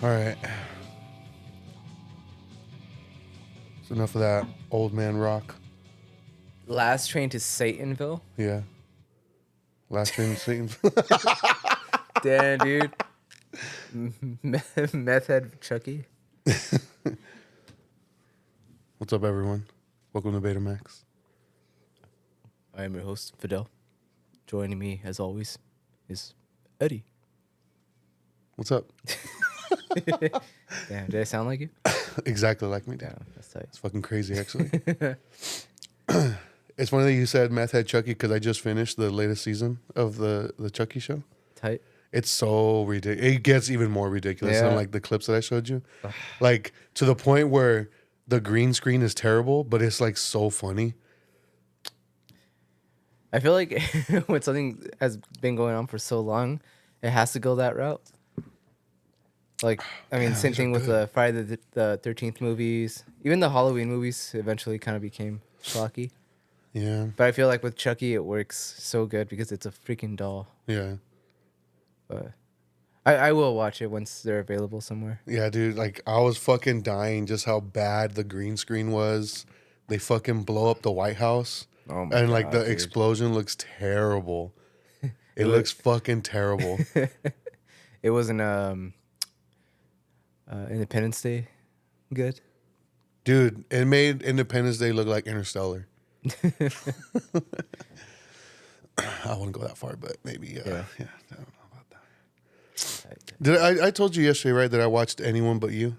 All right. It's enough of that old man rock. Last Train to Satanville. Yeah. Last train to Satan. Damn, dude. Meth head Chucky. What's up, everyone? Welcome to Betamax. I am your host, Fidel. Joining me, as always, is Eddie. What's up? Damn, did I sound like you? Exactly like me, Damn, Dad. that's tight. It's fucking crazy, actually. It's funny that you said Meth Head Chucky because I just finished the latest season of the Chucky show. Tight. It's so ridiculous. It gets even more ridiculous than Yeah. like the clips that I showed you. Like to the point where the green screen is terrible, but it's like so funny. I feel like when something has been going on for so long, it has to go that route. Like, I mean, Yeah, same these are thing with good. the Friday the 13th movies. Even the Halloween movies eventually kind of became schlocky. Yeah, But I feel like with Chucky, it works so good because it's a freaking doll. yeah, But I will watch it once they're available somewhere. yeah, dude. Like I was fucking dying just how bad the green screen was. They fucking blow up the White House, Oh my and like the God, dude. explosion looks terrible. It look- looks fucking terrible. It wasn't Independence Day good. Dude, it made Independence Day look like Interstellar. I wouldn't go that far, but maybe, yeah. Yeah. I don't know about that. Did I told you yesterday, right, that I watched Anyone But You?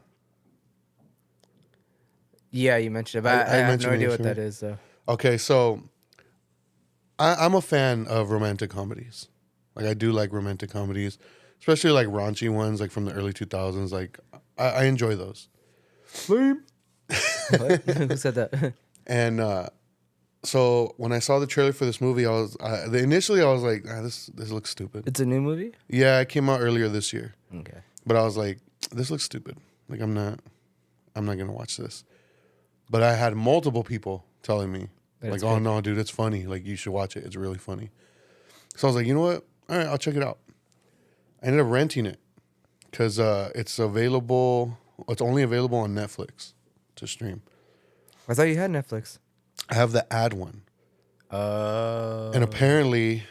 Yeah, you mentioned it, but I have mentioned no it idea what yesterday. that is though. Okay, so I'm a fan of romantic comedies. Like, I do like romantic comedies, especially like raunchy ones, like from the early 2000s. Like, I enjoy those. What? Who said that? And so when I saw the trailer for this movie, initially I was like, this looks stupid. It's a new movie? Yeah, it came out earlier this year, Okay. but I was like, this looks stupid. Like I'm not gonna watch this. But I had multiple people telling me, That like, it's oh good. no, dude, it's funny. Like you should watch it. It's really funny. So I was like, you know what? All right, I'll check it out. I ended up renting it because it's available. It's only available on Netflix to stream. I thought you had Netflix. I have the ad one. Oh. And apparently,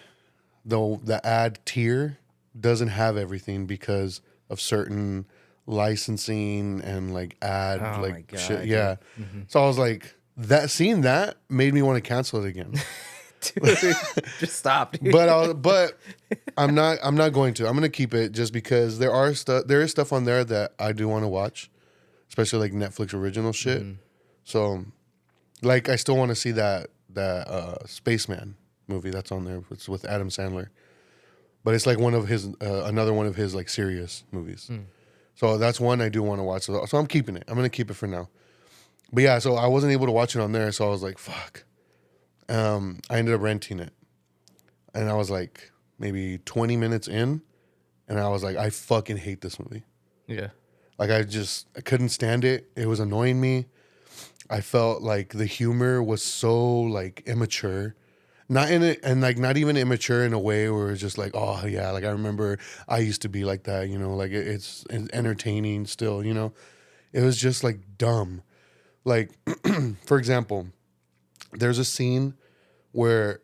the ad tier doesn't have everything because of certain licensing and like ad Oh my like God, shit. dude. Yeah. Mm-hmm. So I was like, seeing that made me want to cancel it again. Dude, just stop. Dude. But I'm not going to. I'm gonna keep it just because there is stuff on there that I do want to watch, especially like Netflix original shit. Mm-hmm. So, like, I still want to see that Spaceman movie that's on there. It's with Adam Sandler, but it's like one of his another one of his like serious movies. So that's one I do want to watch. So I'm keeping it. I'm gonna keep it for now. But yeah, so I wasn't able to watch it on there, so I was like, fuck. I ended up renting it, and I was like maybe 20 minutes in, and I was like, I fucking hate this movie. Yeah. Like I couldn't stand it. It was annoying me. I felt like the humor was so like immature. Not in it, and like not even immature in a way where it's just like, oh yeah, like I remember I used to be like that, you know, like it's entertaining still, you know. It was just like dumb. Like, for example, there's a scene where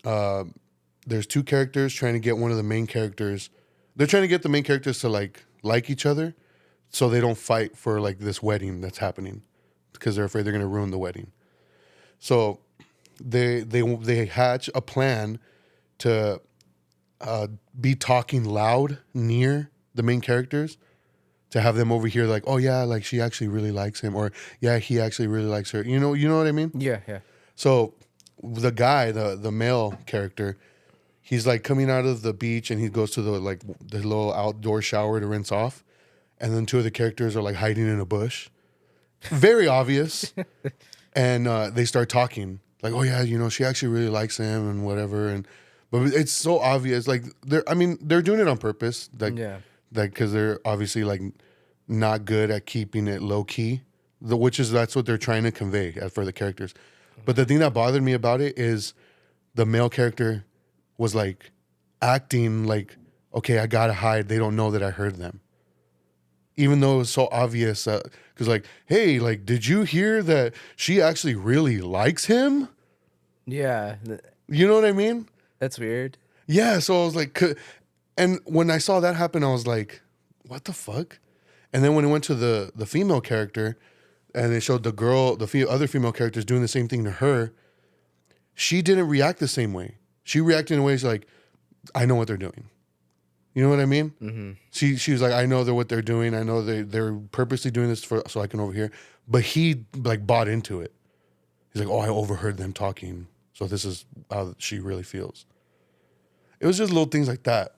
there's two characters trying to get one of the main characters. They're trying to get the main characters to like each other, so they don't fight for like this wedding that's happening, because they're afraid they're gonna ruin the wedding. So they hatch a plan to be talking loud near the main characters to have them overhear like, oh yeah, like she actually really likes him, or yeah, he actually really likes her. You know what I mean? Yeah, yeah. So the guy, the male character, he's like coming out of the beach and he goes to the little outdoor shower to rinse off, and then two of the characters are like hiding in a bush. Very obvious. And they start talking like, oh yeah, you know, she actually really likes him and whatever. But it's so obvious. Like they're doing it on purpose. Like, Yeah. because they're obviously like not good at keeping it low key, that's what they're trying to convey for the characters. But the thing that bothered me about it is the male character was like acting like, okay, I gotta hide. They don't know that I heard them. even though it was so obvious. Because like, hey, like, did you hear that she actually really likes him? Yeah, You know what I mean? that's weird. Yeah. So I was like, and when I saw that happen, I was like, what the fuck? And then when it went to the female character, and they showed the girl, other female characters doing the same thing to her, she didn't react the same way. She reacted in ways like, I know what they're doing. You know what I mean? Mm-hmm. She was like, I know what they're doing. I know they're purposely doing this so I can overhear. But he like bought into it. He's like, oh, I overheard them talking, so this is how she really feels. It was just little things like that.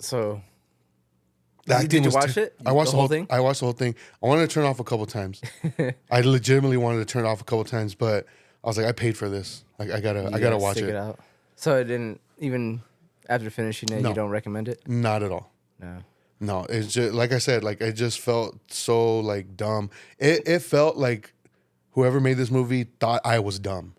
So, The acting did you was watch it? I watched The whole thing? I watched the whole thing. I wanted to turn it off a couple times. I legitimately wanted to turn it off a couple times, but I was like, I paid for this. Like, I gotta watch Stick it. out. So it didn't even after finishing it. No. You don't recommend it? Not at all. No. No, it's just like I said. Like, it just felt so like dumb. It felt like whoever made this movie thought I was dumb.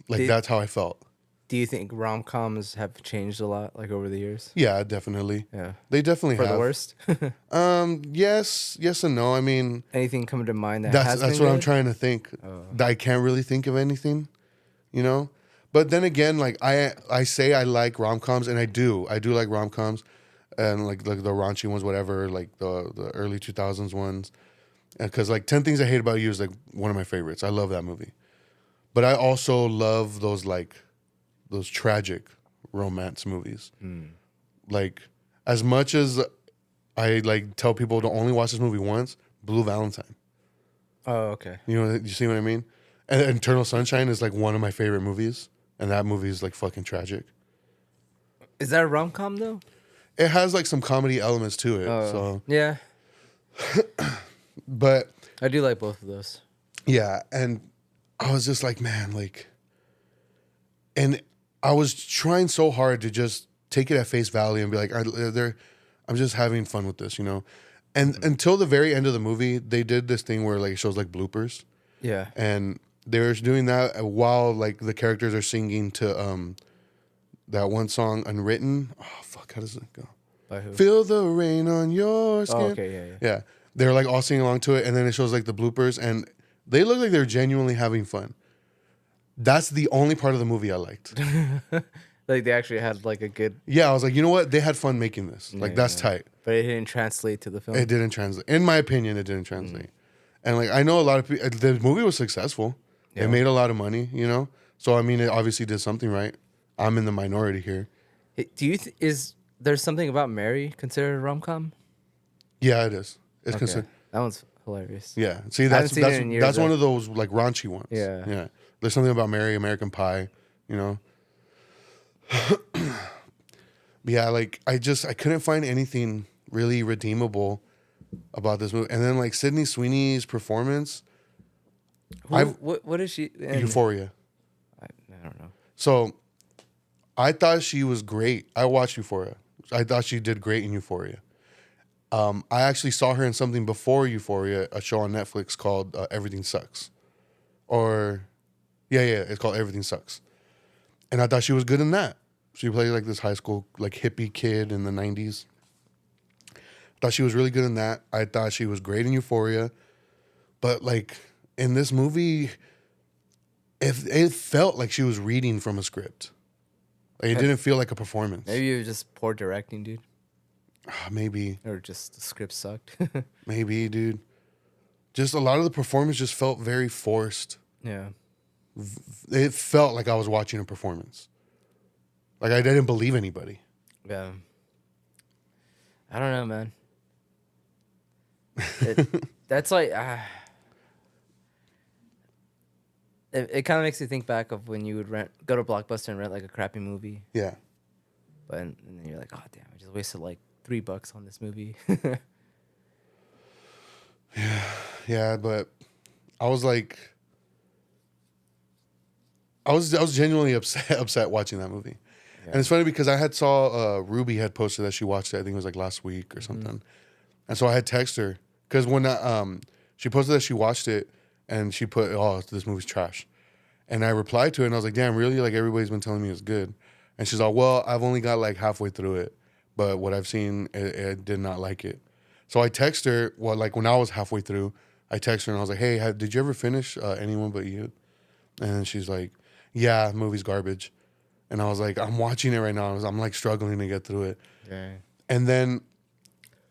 Like, that's how I felt. Do you think rom-coms have changed a lot, like over the years? Yeah, definitely. Yeah. They definitely For have. the worst? Yes and no. I mean, Anything coming to mind that that's what I'm trying to think. Oh. I can't really think of anything, you know. But then again, like I say I like rom-coms, and I do like rom-coms, and like the raunchy ones, whatever, like the early 2000s ones, because like 10 Things I Hate About You is like one of my favorites. I love that movie, but I also love those tragic romance movies. Like, as much as I like tell people to only watch this movie once, Blue Valentine. Oh, okay. You see what I mean? And Eternal Sunshine is like one of my favorite movies, and that movie is like fucking tragic. Is that a rom-com though? It has like some comedy elements to it. Oh, So, yeah. but I do like both of those. yeah, and I was just like, man, like, and I was trying so hard to just take it at face value and be like, I'm just having fun with this, you know? And until the very end of the movie, they did this thing where like it shows like bloopers. Yeah. And they were doing that while like the characters are singing to that one song, Unwritten. Oh, fuck, how does it go? By who? Feel the rain on your skin. Oh, okay, yeah. Yeah. They're like all singing along to it, and then it shows like the bloopers, and they look like they're genuinely having fun. That's the only part of the movie I liked. Like they actually had like a good, Yeah, I was like, you know what? They had fun making this. Like, that's tight. but it didn't translate to the film. It didn't translate. In my opinion, it didn't translate. And like, I know a lot of people, the movie was successful. Yeah. It made a lot of money, you know? So, I mean, it obviously did something right. I'm in the minority here. Do you is there's something about Mary considered a rom-com? Yeah, it is. It's Okay. considered. That one's hilarious. Yeah. See, haven't that's seen it in years, that's one though. of those like raunchy ones. Yeah. Yeah. There's something about Mary, American Pie, you know? But yeah, like I couldn't find anything really redeemable about this movie. And then like Sydney Sweeney's performance, What is she in? Euphoria. I don't know. So I thought she was great. I watched Euphoria. I thought she did great in Euphoria. I actually saw her in something before Euphoria, a show on Netflix called Everything Sucks. It's called Everything Sucks. And I thought she was good in that. She played like this high school like hippie kid in the 90s. Thought she was really good in that. I thought she was great in Euphoria. But like in this movie, it felt like she was reading from a script. Like, it didn't feel like a performance. Maybe it was just poor directing, dude. Maybe. Or just the script sucked. Maybe, dude. Just a lot of the performance just felt very forced. Yeah. It felt like I was watching a performance. Like I didn't believe anybody. Yeah. I don't know, man. That's like it kind of makes you think back of when you would go to Blockbuster and rent like a crappy movie, Yeah. but and then you're like, oh damn, I just wasted like $3 on this movie. Yeah, but I was like, I was genuinely upset watching that movie. Yeah. And it's funny because I had saw Ruby had posted that she watched it. I think it was like last week or something. And so I had texted her because when she posted that she watched it and she put, oh, this movie's trash. And I replied to it and I was like, damn, really? Like everybody's been telling me it's good. And she's like, well, I've only got like halfway through it, but what I've seen, I did not like it. So I text her. Well, like when I was halfway through, I text her and I was like, "Hey, did you ever finish Anyone But You?" And then she's like, "Yeah, the movie's garbage." And I was like, "I'm watching it right now. I'm like struggling to get through it." Dang. And then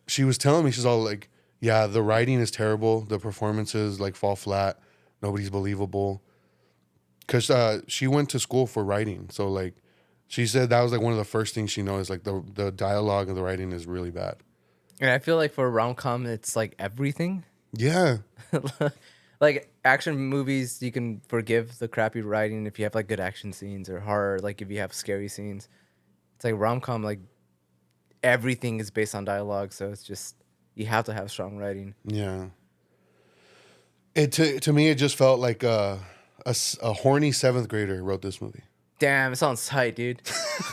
she was telling me, she's all like, "Yeah, the writing is terrible. The performances like fall flat. Nobody's believable." Because she went to school for writing, so like, she said that was like one of the first things she noticed. Like the dialogue and the writing is really bad. And I feel like for a rom-com, it's like everything. Yeah, Like action movies, you can forgive the crappy writing if you have like good action scenes, or horror, like if you have scary scenes. It's like rom-com, like everything is based on dialogue, so it's just you have to have strong writing. yeah. It to me, it just felt like a horny seventh grader wrote this movie. Damn, it sounds tight, dude.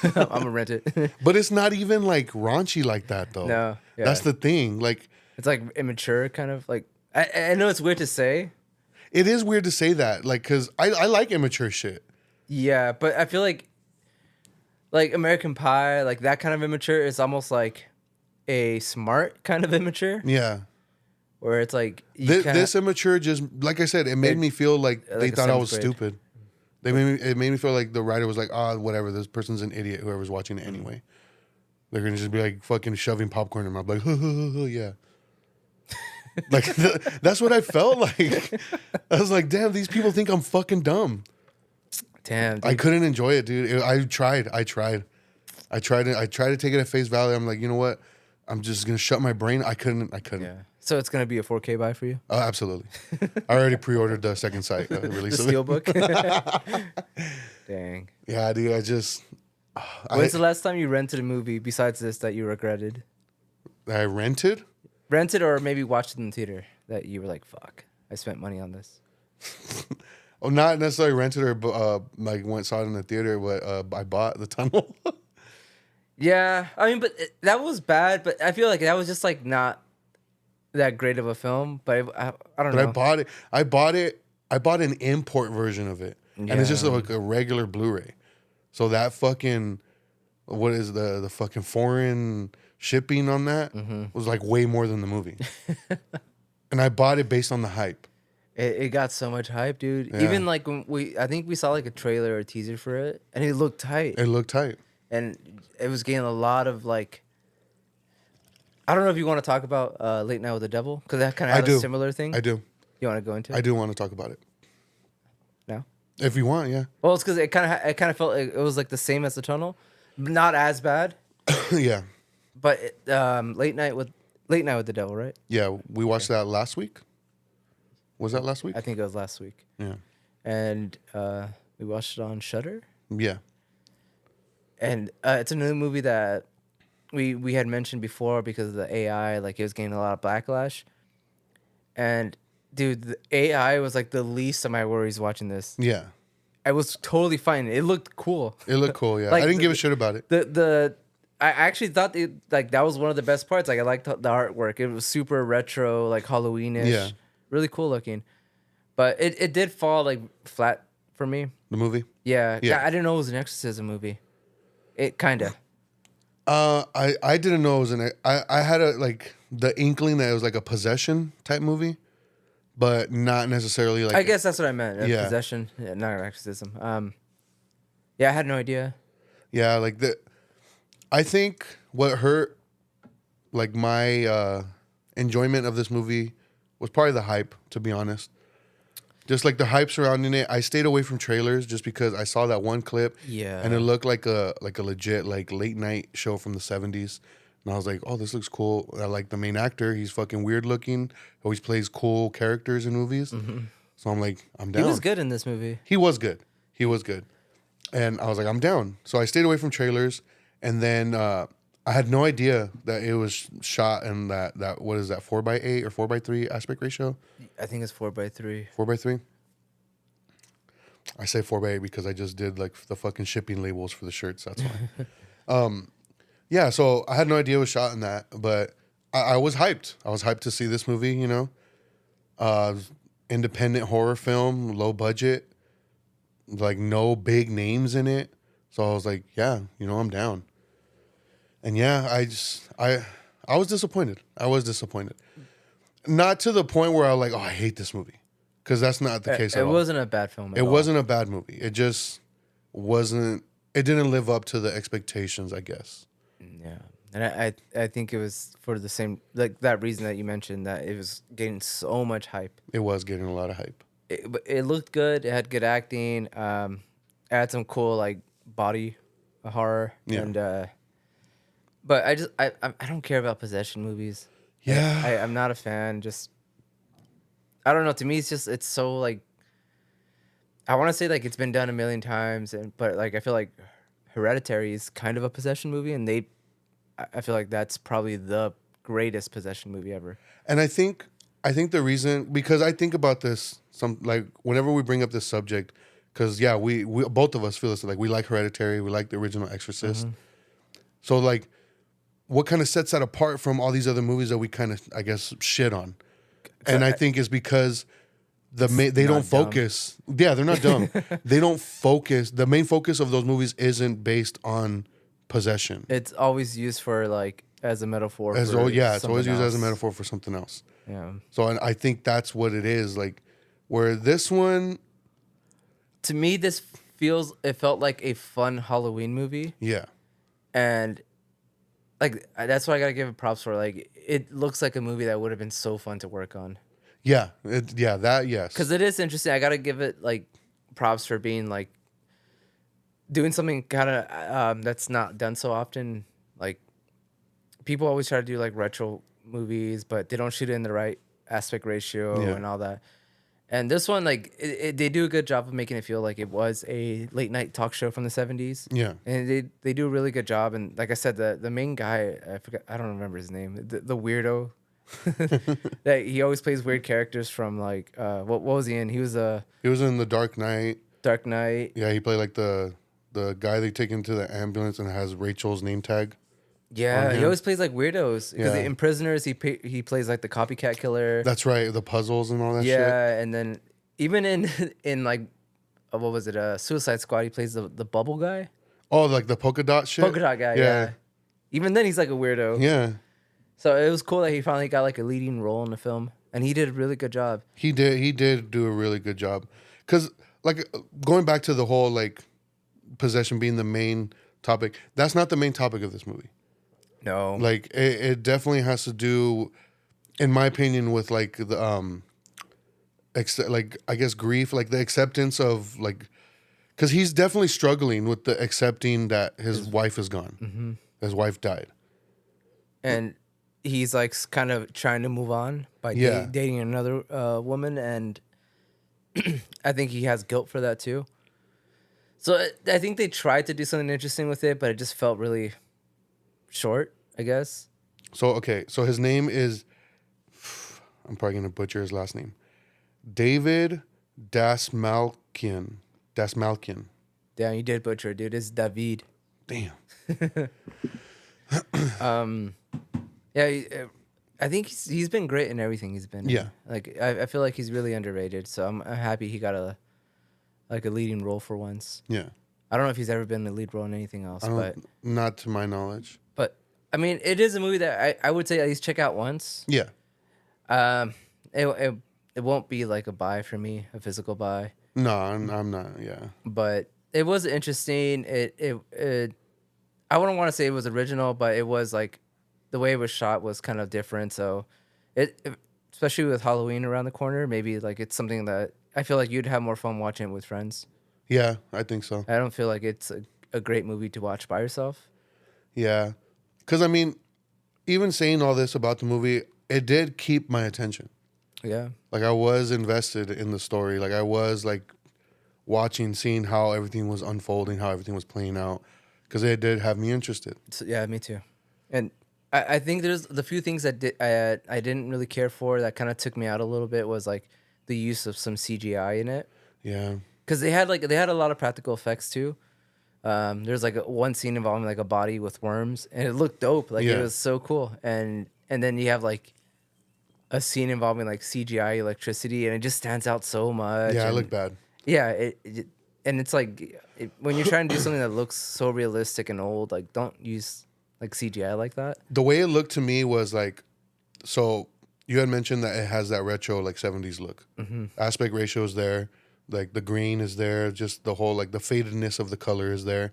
I'm gonna rent it. But it's not even like raunchy like that though. No, yeah. That's the thing. Like, It's like immature, kind of like. I know it's weird to say. it is weird to say that, like, because I like immature shit. Yeah, but I feel like American Pie, like that kind of immature is almost like a smart kind of immature, Yeah. where it's like This immature just, like I said, it made me feel like like they a thought I seventh was grade. stupid. It made me feel like the writer was like, whatever, this person's an idiot, whoever's watching it anyway. They're gonna just be like fucking shoving popcorn in my mouth, like, yeah. Like that's what I felt like. I was like, damn, these people think I'm fucking dumb. Damn, I dude. couldn't enjoy it, dude. I tried to take it at face value. I'm like, you know what? I'm just gonna shut my brain. I couldn't. Yeah. So it's gonna be a 4K buy for you. Absolutely. I already pre-ordered the second site release The of it. steelbook. Dang. Yeah, dude. I just. When's the last time you rented a movie besides this that you regretted? I rented. Rented or maybe watched it in the theater that you were like, "Fuck, I spent money on this." Oh, not necessarily rented or like saw it in the theater, but I bought The Tunnel. Yeah, I mean, but that was bad. But I feel like that was just like not that great of a film. But I don't But know. I bought it. I bought an import version of it, and it's just Yeah. like a regular Blu-ray. So that fucking, what is the fucking foreign shipping on that was like way more than the movie. And I bought it based on the hype. It got so much hype, dude. Yeah. Even like when I think we saw like a trailer or a teaser for it, and it looked tight, It looked tight. and it was getting a lot of like. I don't know if you want to talk about Late Night with the Devil, because that kind of had a similar thing. I do. You want to go into it? I do want to talk about it. No. If you want, yeah. Well, it's because it kind of felt like it was like the same as the Tunnel, but not as bad. Yeah. But Late Night with the Devil, right? Yeah. We watched that last week. Was that last week? I think it was last week, Yeah. and we watched it on Shudder. Yeah. And it's a new movie that we had mentioned before because of the AI, like it was getting a lot of backlash. And dude, the AI was like the least of my worries watching this. Yeah. I was totally fine. It looked cool. It looked cool, yeah. Like, I didn't give a shit about it. I actually thought like that was one of the best parts. Like I liked the artwork. It was super retro, like Halloweenish. Yeah. Really cool looking. But it did fall like flat for me. The movie? Yeah. Yeah. I didn't know it was an exorcism movie. It kind of. I didn't know it was I had the inkling that it was like a possession type movie, but not necessarily like. I guess that's what I meant. Yeah. Possession, not an exorcism. Yeah, I had no idea. Yeah, I think what hurt, like my enjoyment of this movie, was probably the hype. To be honest, just like the hype surrounding it, I stayed away from trailers just because I saw that one clip. Yeah. And it looked like a legit like late night show from the 70s. And I was like, oh, this looks cool. I like the main actor. He's fucking weird looking. Always plays cool characters in movies. So I'm like, I'm down. He was good in this movie. He was good. He was good. And I was like, I'm down. So I stayed away from trailers. And then I had no idea that it was shot in that what is that, 4:8 or 4:3 aspect ratio? I think it's 4:3. 4:3? I say 4:8 because I just did like the fucking shipping labels for the shirts. That's why. Yeah, so I had no idea it was shot in that, but I was hyped. I was hyped to see this movie, you know. Independent horror film, low budget, like no big names in it. So I was like, yeah, you know, I'm down. And yeah, I I was disappointed. Not to the point where I was like, oh, I hate this movie, because that's not the case at It all. wasn't a bad film at It all. wasn't a bad movie. It just wasn't. It didn't live up to the expectations, I guess. Yeah, and I think it was for the same like that reason that you mentioned, that it was getting so much hype. It was getting a lot of hype. It looked good. It had good acting. It had some cool like body horror. Yeah. And but I don't care about possession movies. Yeah. I'm not a fan. Just I don't know. To me, it's so like I want to say like it's been done a million times, but like I feel like Hereditary is kind of a possession movie, and I feel like that's probably the greatest possession movie ever. And I think the reason, because I think about this some, like, whenever we bring up this subject, because yeah, we both of us feel this, like, we like Hereditary, we like the original Exorcist. So like, what kind of sets that apart from all these other movies that we kind of, I guess, shit on? And I think it's because they don't focus. Yeah, they're not dumb. They don't focus. The main focus of those movies isn't based on possession. It's always used for like as a metaphor. It's for always used as a else. metaphor for something else. Yeah. So and I think that's what it is. Like, where this one, To me, it felt like a fun Halloween movie, yeah, and like that's what I gotta give it props for. Like it looks like a movie that would have been so fun to work on. yeah, that, yes, Because it is interesting. I gotta give it like props for being like doing something kind of that's not done so often. Like people always try to do like retro movies, but they don't shoot it in the right aspect ratio Yeah. and all that. And this one, like they do a good job of making it feel like it was a late night talk show from the 70s. yeah, And they do a really good job. And like I said, the main guy, I don't remember his name, the weirdo. That he always plays weird characters from like what was he in? He was he was in The Dark Knight. Dark Knight. Yeah, he played like the guy they take into the ambulance and has Rachel's name tag. Yeah, he him. always plays like weirdos. Because Yeah. in Prisoners, he plays like the copycat killer. That's right, the puzzles and all that shit. Yeah, and then even in like what was it? Suicide Squad, he plays the bubble guy. Oh, like the polka dot shit. Polka dot guy. Yeah. Even then, he's like a weirdo. Yeah. So it was cool that he finally got like a leading role in the film, and he did a really good job. He did do a really good job. Cause like going back to the whole like possession being the main topic, that's not the main topic of this movie. No. Like it definitely has to do, in my opinion, with like the like I guess grief, like the acceptance of like, cause he's definitely struggling with the accepting that his wife is gone. Mm-hmm. His wife died. And he's like kind of trying to move on by Yeah. dating another woman, and I think he has guilt for that too. So I think they tried to do something interesting with it, but it just felt really short, I guess. So okay, so his name is, I'm probably gonna butcher his last name, David Dasmalkian. Dasmalkian. Damn, you did butcher it, dude. It's David. Damn. Yeah, I think he's been great in everything he's been in. Yeah. Like I feel like he's really underrated. So I'm happy he got a leading role for once. Yeah. I don't know if he's ever been the lead role in anything else, but Not to my knowledge. I mean, it is a movie that I would say at least check out once. Yeah. It won't be like a buy for me, a physical buy, No, I'm not. Yeah. but it was interesting. It I wouldn't want to say it was original, but it was like the way it was shot was kind of different. So especially with Halloween around the corner, maybe like it's something that I feel like you'd have more fun watching it with friends. Yeah, I think so. I don't feel like it's a great movie to watch by yourself. Yeah. Because, I mean, even saying all this about the movie, it did keep my attention. Yeah. Like, I was invested in the story. Like, I was, like, watching, seeing how everything was unfolding, how everything was playing out. Because it did have me interested. So, yeah, me too. And I think there's the few things that I didn't really care for that kind of took me out a little bit was, like, the use of some CGI in it. Yeah. Because they had a lot of practical effects, too. There's like one scene involving like a body with worms, and it looked dope. Like it was so cool. And then you have like a scene involving like CGI electricity, and it just stands out so much. Yeah, it and, looked bad. Yeah, and it's like when you're trying to do something that looks so realistic and old, like don't use like CGI like that. The way it looked to me was like, so you had mentioned that it has that retro like 70s look. Aspect ratio is there, like the green is there, just the whole like the fadedness of the color is there.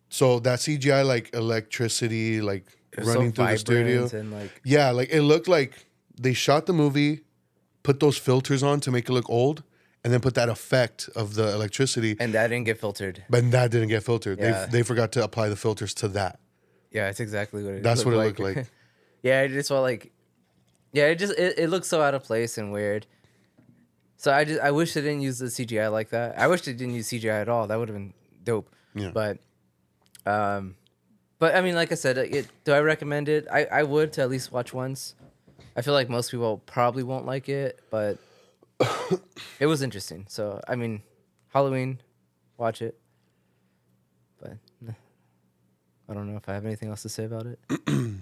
So that CGI like electricity like It was so running through the studio, vibrant and like yeah, like it looked like they shot the movie, put those filters on to make it look old, and then put that effect of the electricity, and that didn't get filtered. but that didn't get filtered. Yeah. They forgot to apply the filters to that. Yeah, it's exactly what it That's looked what it like. looked like. Yeah, it just felt like yeah, it looks so out of place and weird. So I wish they didn't use the CGI like that. I wish they didn't use CGI at all. That would have been dope. Yeah. But I mean, like I said, do I recommend it? I would to at least watch once. I feel like most people probably won't like it, but it was interesting. So I mean, Halloween, watch it. But I don't know if I have anything else to say about it.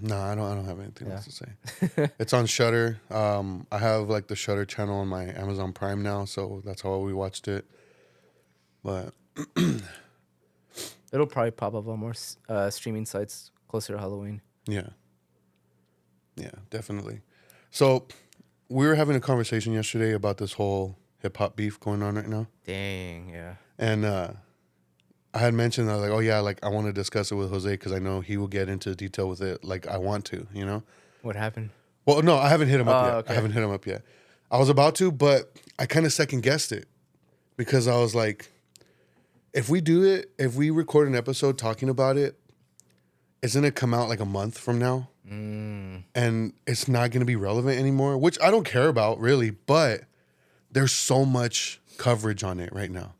No, I don't have anything else to say. It's on Shudder. I have like the Shudder channel on my Amazon Prime now, so that's how we watched it. But It'll probably pop up on more streaming sites closer to Halloween. yeah, definitely. So we were having a conversation yesterday about this whole hip hop beef going on right now, Dang, yeah. and I had mentioned that, like, oh yeah, like I want to discuss it with Jose because I know he will get into detail with it, like I want to, you know. What happened? Well, no, I haven't hit him up yet. Okay. I haven't hit him up yet. I was about to, but I kind of second guessed it because I was like, if we do it, if we record an episode talking about it, isn't it come out like a month from now? And it's not going to be relevant anymore, which I don't care about really, but there's so much coverage on it right now.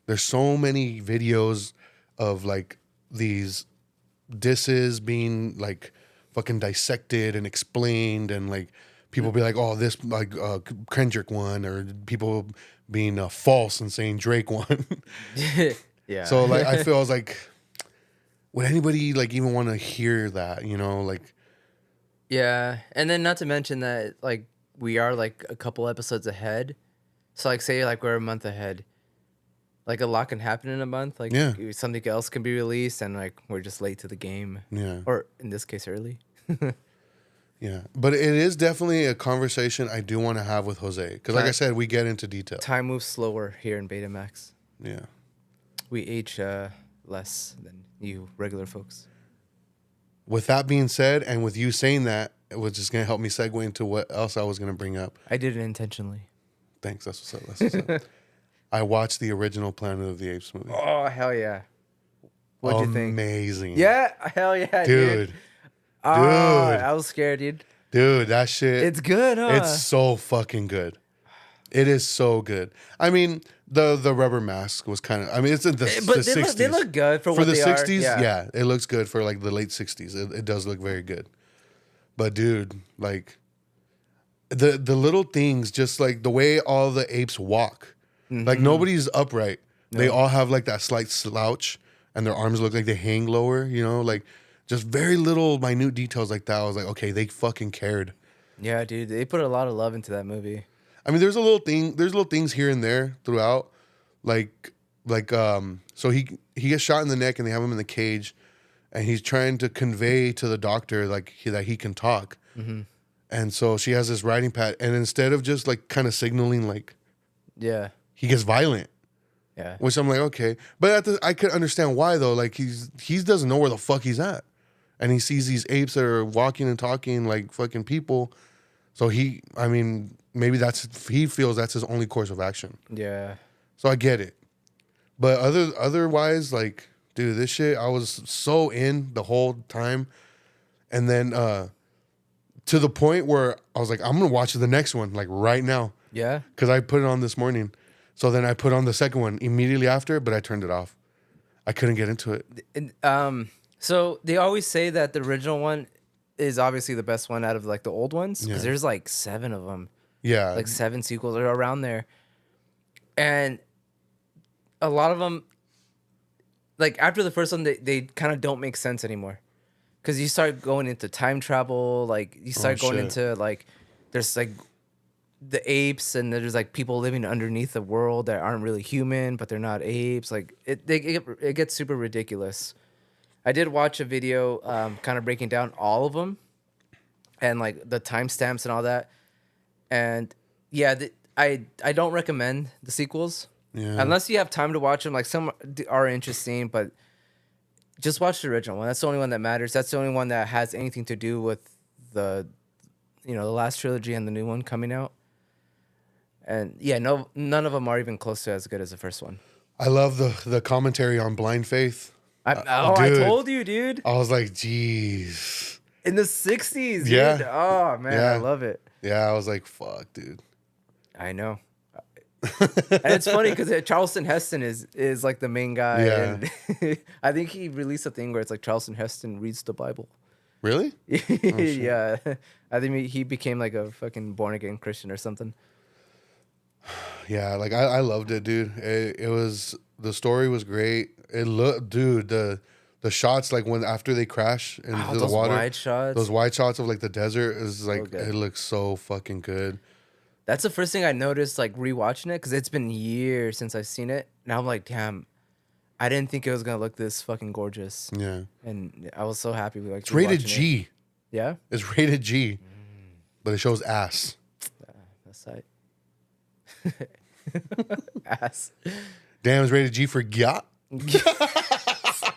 There's so many videos of like these disses being like fucking dissected and explained, and like people be like, oh, this like Kendrick won, or people being false and saying Drake won. Yeah. So like I feel I was like, would anybody like even want to hear that? You know, like Yeah, and then not to mention that like we are like a couple episodes ahead. So like say like we're a month ahead. Like a lot can happen in a month. Like Yeah. something else can be released and like we're just late to the game. Yeah. Or in this case early. Yeah. But it is definitely a conversation I do want to have with Jose. Because like I said, we get into detail. Time moves slower here in Betamax. Yeah. We age less than you regular folks. With that being said, and with you saying that, it was just going to help me segue into what else I was going to bring up. I did it intentionally. Thanks. That's what's up. That's what's up. I watched the original Planet of the Apes movie. Oh, hell yeah. What'd you think? Amazing. Yeah, hell yeah, dude. Dude. I was scared, dude. Dude, that shit. It's good, huh? It's so fucking good. It is so good. I mean, the rubber mask was kind of. I mean, it's in the 60s. They look good for what the they 60s. are. Yeah, it looks good for like the late 60s. It does look very good. But dude, like the little things, just like the way all the apes walk, like nobody's upright. No. They all have like that slight slouch, and their arms look like they hang lower. You know, like just very little minute details like that. I was like, okay, they fucking cared. Yeah, dude, they put a lot of love into that movie. I mean, there's little things here and there throughout, like so he gets shot in the neck and they have him in the cage, and he's trying to convey to the doctor like that he can talk, and so she has this writing pad, and instead of just like kind of signaling like, yeah, he gets violent, yeah, which I'm like, okay, but I could understand why though, like he doesn't know where the fuck he's at, and he sees these apes that are walking and talking like fucking people, so maybe he feels that's his only course of action. Yeah. So I get it. But otherwise, like, dude, this shit, I was so in the whole time. And then to the point where I was like, I'm going to watch the next one, like, right now. Yeah? Because I put it on this morning. So then I put on the second one immediately after, but I turned it off. I couldn't get into it. And, so they always say that the original one is obviously the best one out of, like, the old ones. Because there's, like, 7 of them. Yeah. Like 7 sequels are around there. And a lot of them, like after the first one, they kind of don't make sense anymore. Because you start going into time travel, like you start going into like, there's like the apes and there's like people living underneath the world that aren't really human, but they're not apes. Like it gets super ridiculous. I did watch a video, kind of breaking down all of them and like the timestamps and all that. And yeah, I don't recommend the sequels Yeah. unless you have time to watch them. Like some are interesting, but just watch the original one. That's the only one that matters. That's the only one that has anything to do with the, the last trilogy and the new one coming out. And yeah, no, none of them are even close to as good as the first one. I love the commentary on blind faith. I Dude, told you, dude. I was like, geez. In the 60s, Yeah. dude. Oh man, I Yeah. love it. Yeah, I was like, fuck, dude. I know. And it's funny because Charleston Heston is like the main guy. Yeah. And I think he released a thing where it's like Charleston Heston reads the Bible. Really? Yeah. I think he became like a fucking born again Christian or something. Yeah, like I loved it, dude. It was, the story was great. It looked, dude, the shots, like when after they crash into the Those water, wide shots. those wide shots of like the desert is like, good. it looks so fucking good. That's the first thing I noticed, like rewatching it, because it's been years since I've seen it. And I'm like, damn, I didn't think it was gonna look this fucking gorgeous. Yeah, And I was so happy with like it's rated rewatching it. G. Yeah, It's rated G, but it shows ass. that's tight. Ass. Damn, it's rated G for gyat.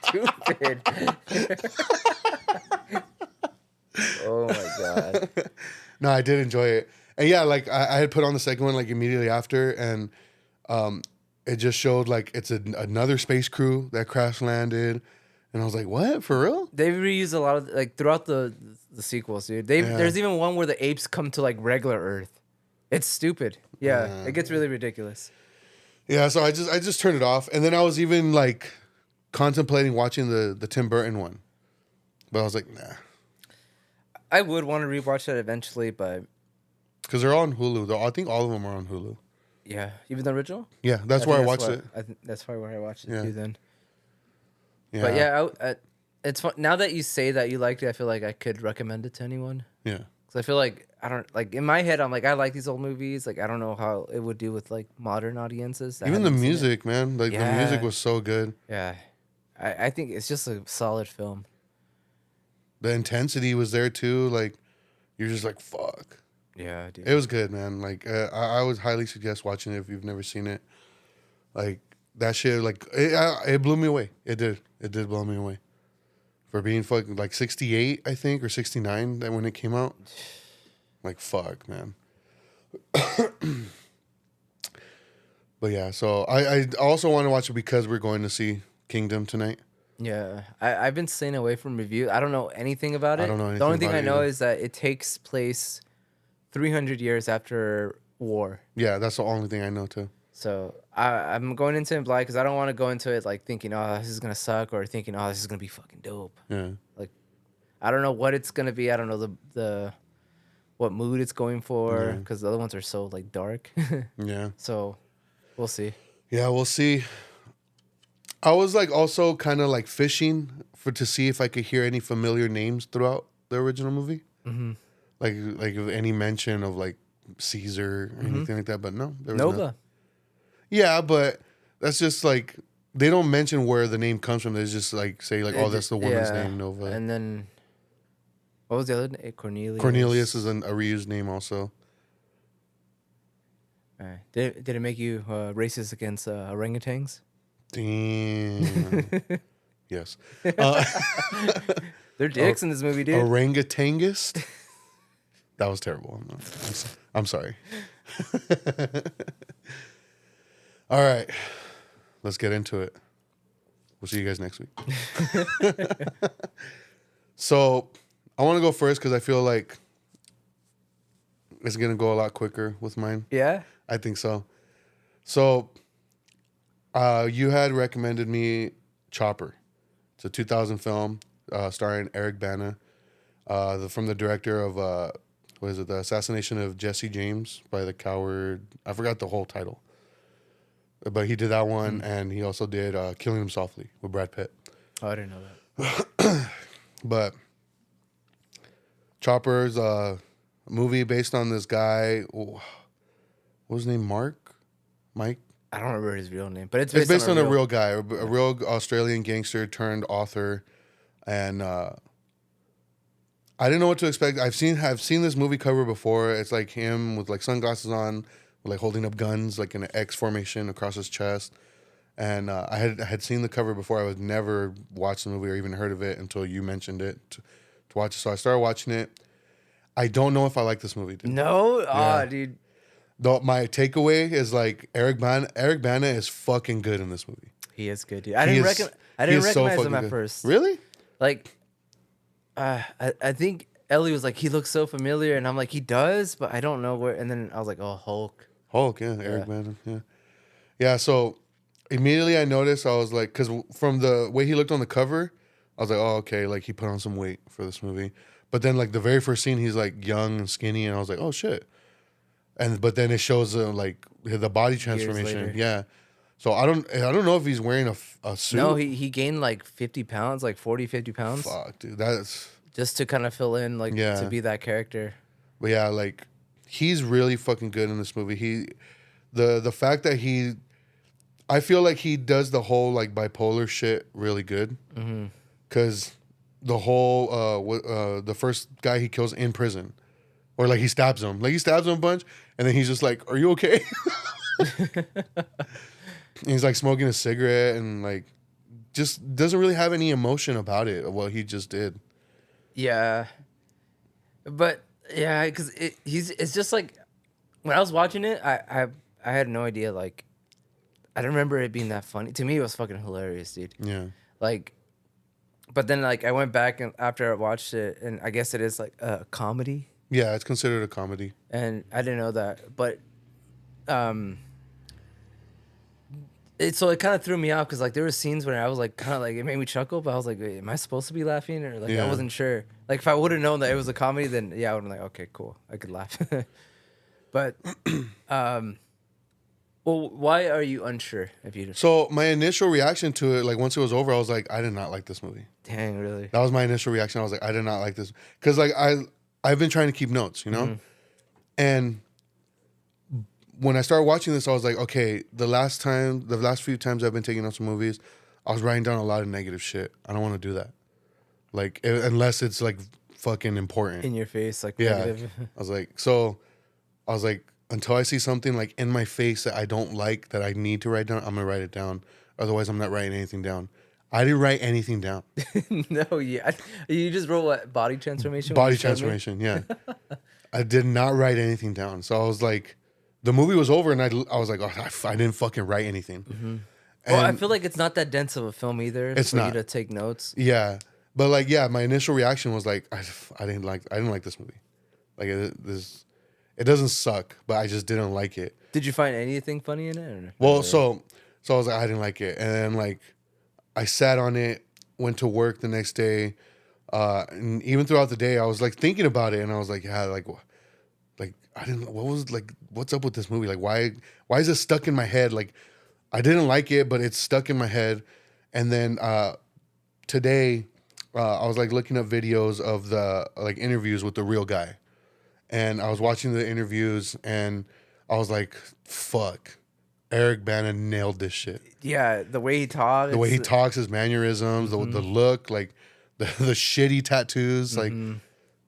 Stupid. Oh my god. No, I did enjoy it, and yeah, like I had put on the second one like immediately after, and it just showed like it's another space crew that crash landed, and I was like, what, for real? They've reused a lot of like throughout the sequels, dude. There's even one where the apes come to like regular Earth. It's stupid. Yeah, it gets really ridiculous. Yeah, so I just turned it off, and then I was even like contemplating watching the Tim Burton one, but I was like, nah, I would want to rewatch that eventually, but because they're all on Hulu. I think all of them are on Hulu. yeah, even the original. Yeah, that's where I watched it. I think that's probably where I watched it Yeah. too. Then, Yeah, but yeah, it's fun. Now that you say that you liked it, I feel like I could recommend it to anyone. yeah. Because I feel like I don't like in my head. I'm like I like these old movies. Like I don't know how it would do with like modern audiences. that Even the haven't seen it. music, man, like the Yeah. music was so good. Yeah, I think it's just a solid film. The intensity was there too. Like you're just like, fuck. Yeah, dude. It was good, man. Like I would highly suggest watching it if you've never seen it. Like that shit, like it blew me away. It did blow me away. For being fucking like 68, I think, or 69 that when it came out. Like fuck, man. But yeah, so I also want to watch it because we're going to see Kingdom tonight. Yeah, I've been staying away from reviews. I don't know anything about it. I don't know The only anything thing I about it know either. is that it takes place 300 years after war. Yeah, that's the only thing I know too. So I'm going into it blind because I don't want to go into it like thinking, oh, this is gonna suck, or thinking, oh, this is gonna be fucking dope. Yeah. Like, I don't know what it's gonna be. I don't know the what mood it's going for because the other ones are so like dark. Yeah. So we'll see. Yeah, we'll see. I was like also kind of like fishing to see if I could hear any familiar names throughout the original movie. Mm-hmm. Like if any mention of like Caesar or anything like that, but no, there was Nova. none. Yeah, but that's just like they don't mention where the name comes from. They just like say like, oh, that's the woman's Yeah. name, Nova. And then what was the other name? Cornelius. Cornelius is a reused name also. Alright. Did it make you racist against orangutans? Damn. Yes. They're dicks in this movie, dude. Orangutangist. That was terrible. I'm sorry. All right. Let's get into it. We'll see you guys next week. So I want to go first because I feel like it's going to go a lot quicker with mine. Yeah. I think so. So you had recommended me Chopper. It's a 2000 film starring Eric Bana, from the director of, what is it, The Assassination of Jesse James by the Coward. I forgot the whole title. But he did that one, and he also did Killing Him Softly with Brad Pitt. Oh, I didn't know that. But Chopper's a movie based on this guy. What was his name? Mike? I don't remember his real name, but it's It's based on on a real guy, a real Australian gangster turned author. and I didn't know what to expect. I've seen this movie cover before. It's like him with like sunglasses on, like holding up guns, like in an X formation across his chest. And I had seen the cover before. I would never watch the movie or even heard of it until you mentioned it to watch it. So I started watching it. I don't know if I like this movie, dude. No, Yeah. dude, Though my takeaway is like Eric Bana is fucking good in this movie. he is good, dude. He I didn't is so recognize him fucking at good. first. Really? Like, I think Ellie was like, he looks so familiar, and I'm like, he does, but I don't know where. And then I was like, oh, Hulk. Hulk, yeah, Eric Bana, yeah. Yeah, so immediately I noticed, I was like, because from the way he looked on the cover, I was like, oh, okay, like he put on some weight for this movie. But then like the very first scene, he's like young and skinny, and I was like, oh shit. But then it shows like the body transformation. later. Yeah. So I don't know if he's wearing a suit. No, he gained like 50 pounds, like 40, 50 pounds, Fuck, dude, that's. just to kind of fill in, like, Yeah. to be that character. But yeah, like he's really fucking good in this movie. The fact that I feel like he does the whole like bipolar shit really good. Because the whole the first guy he kills in prison, or like he stabs him a bunch, and then he's just like, "Are you okay?" And he's like smoking a cigarette and like just doesn't really have any emotion about it of what he just did. Yeah, but yeah, because it's just like when I was watching it, I had no idea. Like, I don't remember it being that funny. To me, it was fucking hilarious, dude. Yeah. Like, but then like I went back and after I watched it, and I guess it is like a comedy, Yeah, it's considered a comedy. and I didn't know that. But so it kind of threw me off because like there were scenes where I was like kind of like it made me chuckle, but I was like, wait, am I supposed to be laughing, or like Yeah. I wasn't sure. Like if I would have known that it was a comedy, then yeah, I would have been like, okay, cool, I could laugh. But well, why are you unsure if you just So my initial reaction to it, like once it was over, I was like, I did not like this movie. dang really? That was my initial reaction. I was like, I did not like this because like I've been trying to keep notes, you know, and when I started watching this, I was like, okay, the last few times I've been taking notes from movies, I was writing down a lot of negative shit. I don't want to do that, like unless it's like fucking important. In your face, like Yeah, negative. I was like, until I see something like in my face that I don't like that I need to write down, I'm gonna write it down. Otherwise, I'm not writing anything down. I didn't write anything down. No, yeah, you just wrote what, body transformation. when Body you showed me? transformation, yeah. I did not write anything down. So I was like, the movie was over, and I was like, oh, I didn't fucking write anything. Well, I And- feel like it's not that dense of a film either. It's for not. you to take notes. Yeah, but like, yeah, my initial reaction was like, I didn't like this movie. Like it doesn't suck, but I just didn't like it. Did you find anything funny in it? Or no? Well, so I was like, I didn't like it, and then like, I sat on it, went to work the next day, and even throughout the day, I was like thinking about it, and I was like, yeah, like I didn't. What was like? What's up with this movie? Like, why is it stuck in my head? Like, I didn't like it, but it's stuck in my head. And then today, I was like looking up videos of the like interviews with the real guy, and I was watching the interviews, and I was like, fuck, Eric Bana nailed this shit. Yeah, the way he talks. The way he talks, his mannerisms, the look, like the shitty tattoos, like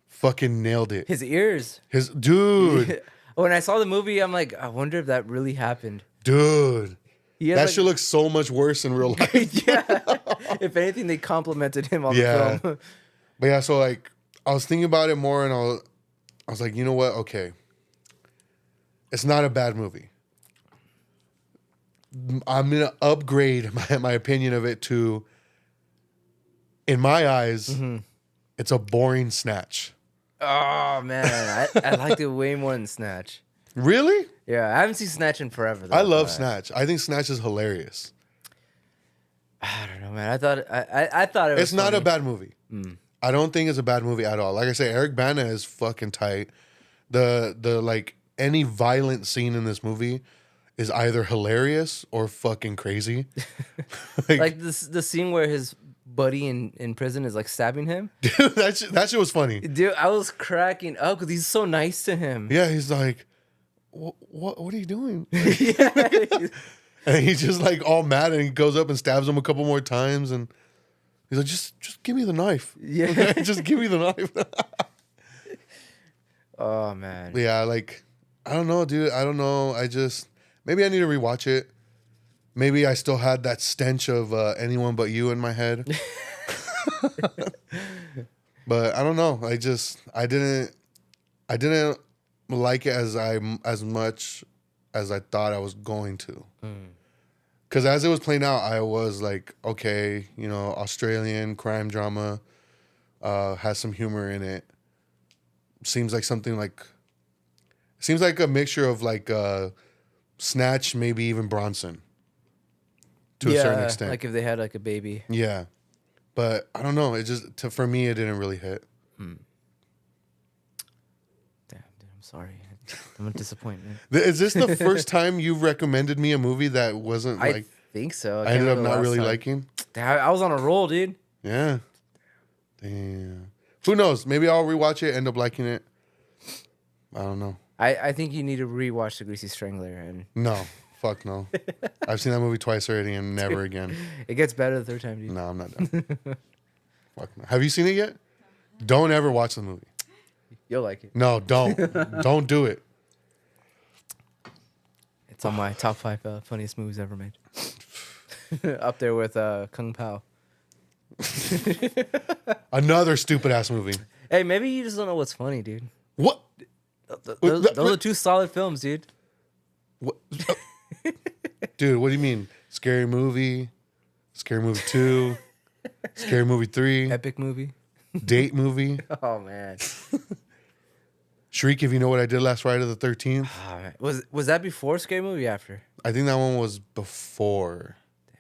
fucking nailed it. His ears. His dude, When I saw the movie, I'm like, I wonder if that really happened. dude. He has, That like- shit looks so much worse in real life. Yeah. If anything, they complimented him on Yeah. the film. But yeah, so like I was thinking about it more, and I was like, you know what? Okay, it's not a bad movie. I'm gonna upgrade my opinion of it to, in my eyes, it's a boring Snatch. Oh man, I liked it way more than Snatch. Really? Yeah, I haven't seen Snatch in forever. Though, I love but Snatch. I think Snatch is hilarious. I don't know, man. I thought it was. It's not funny. a bad movie. I don't think it's a bad movie at all. Like I say, Eric Bana is fucking tight. The like any violent scene in this movie is either hilarious or fucking crazy. Like the scene where his buddy in prison is like stabbing him. Dude, that shit was funny. Dude, I was cracking up because he's so nice to him. Yeah, he's like, what are you doing? Yeah. And he's just like all mad, and he goes up and stabs him a couple more times, and He's like, just give me the knife. Yeah. Just give me the knife. Oh man. Yeah, like, I don't know, dude. I don't know. Maybe I need to rewatch it. Maybe I still had that stench of Anyone But You in my head. But I don't know. I didn't like it as much as I thought I was going to. Because as it was playing out, I was like, okay, Australian crime drama, has some humor in it. Seems like a mixture of like Snatch, maybe even Bronson, to a certain extent. Like if they had like a baby. Yeah, but I don't know. For me, it didn't really hit. Damn, dude, I'm sorry. I'm a disappointment. Is this the first time you've recommended me a movie that wasn't I like think so. I ended up not really liking? Damn, I was on a roll, dude. Yeah. Damn. Who knows? Maybe I'll rewatch it, end up liking it. I don't know. I think you need to rewatch The Greasy Strangler, and No. Fuck no. I've seen that movie twice already and never again. it gets better the third time, dude. No, I'm not done. Fuck no. Have you seen it yet? Don't ever watch the movie. You'll like it. No, don't. Don't do it. It's on my top 5 funniest movies ever made. Up there with Kung Pao. Another stupid ass movie. Hey, maybe you just don't know what's funny, dude. What? Those are 2 solid films, dude. What? Dude, what do you mean? Scary Movie, Scary Movie 2, Scary Movie 3, Epic movie. Date Movie, Oh man. Shriek, If You Know What I Did Last Friday the 13th. Oh, man. Was that before Scary Movie? After? I think that one was before.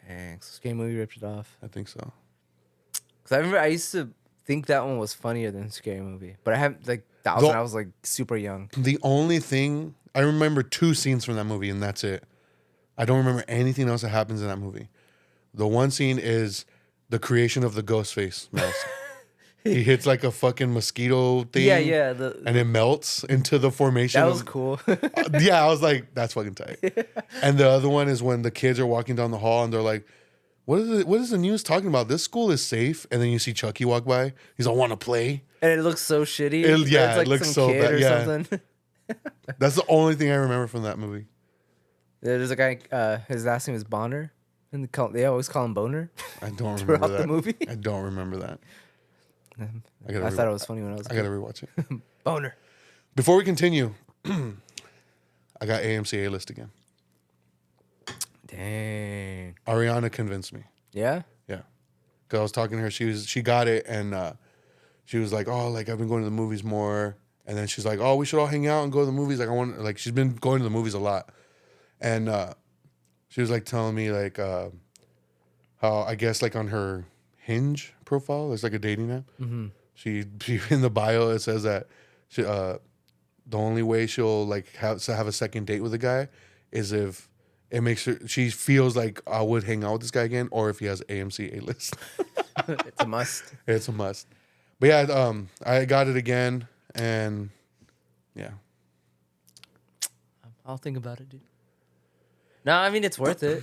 Dang, so Scary Movie ripped it off. I think so. Cause I remember I used to think that one was funnier than Scary Movie, but I haven't like that was when I was like super young. The only thing, I remember 2 scenes from that movie and that's it. I don't remember anything else that happens in that movie. The one scene is the creation of the Ghostface mask. He hits like a fucking mosquito thing. Yeah. And it melts into the formation. That was cool. Yeah, I was like, that's fucking tight. And the other one is when the kids are walking down the hall and they're like, what is the news talking about? This school is safe. And then you see Chucky walk by. He's like, want to play? And it looks so shitty. It Like looks some so kid bad. or Yeah. something. That's the only thing I remember from that movie. There's a guy. His last name is Bonner, and they always call him Boner. I don't remember Throughout that. the movie. I don't remember that. I thought it was funny when I was a I kid. gotta rewatch it. Boner. Before we continue, I got AMC A-list again. Dang. Ariana convinced me. Yeah. Yeah, because I was talking to her. She got it, and she was like, "Oh, like I've been going to the movies more." And then she's like, "Oh, we should all hang out and go to the movies." Like she's been going to the movies a lot, and she was like telling me like how I guess like on her Hinge profile, it's like a dating app. Mm-hmm. She in the bio it says that she, the only way she'll like have a second date with a guy is if it makes her she feels like I would hang out with this guy again, or if he has AMC A-list. It's a must. It's a must. But yeah, I got it again, and yeah. I'll think about it, dude. No, I mean it's worth it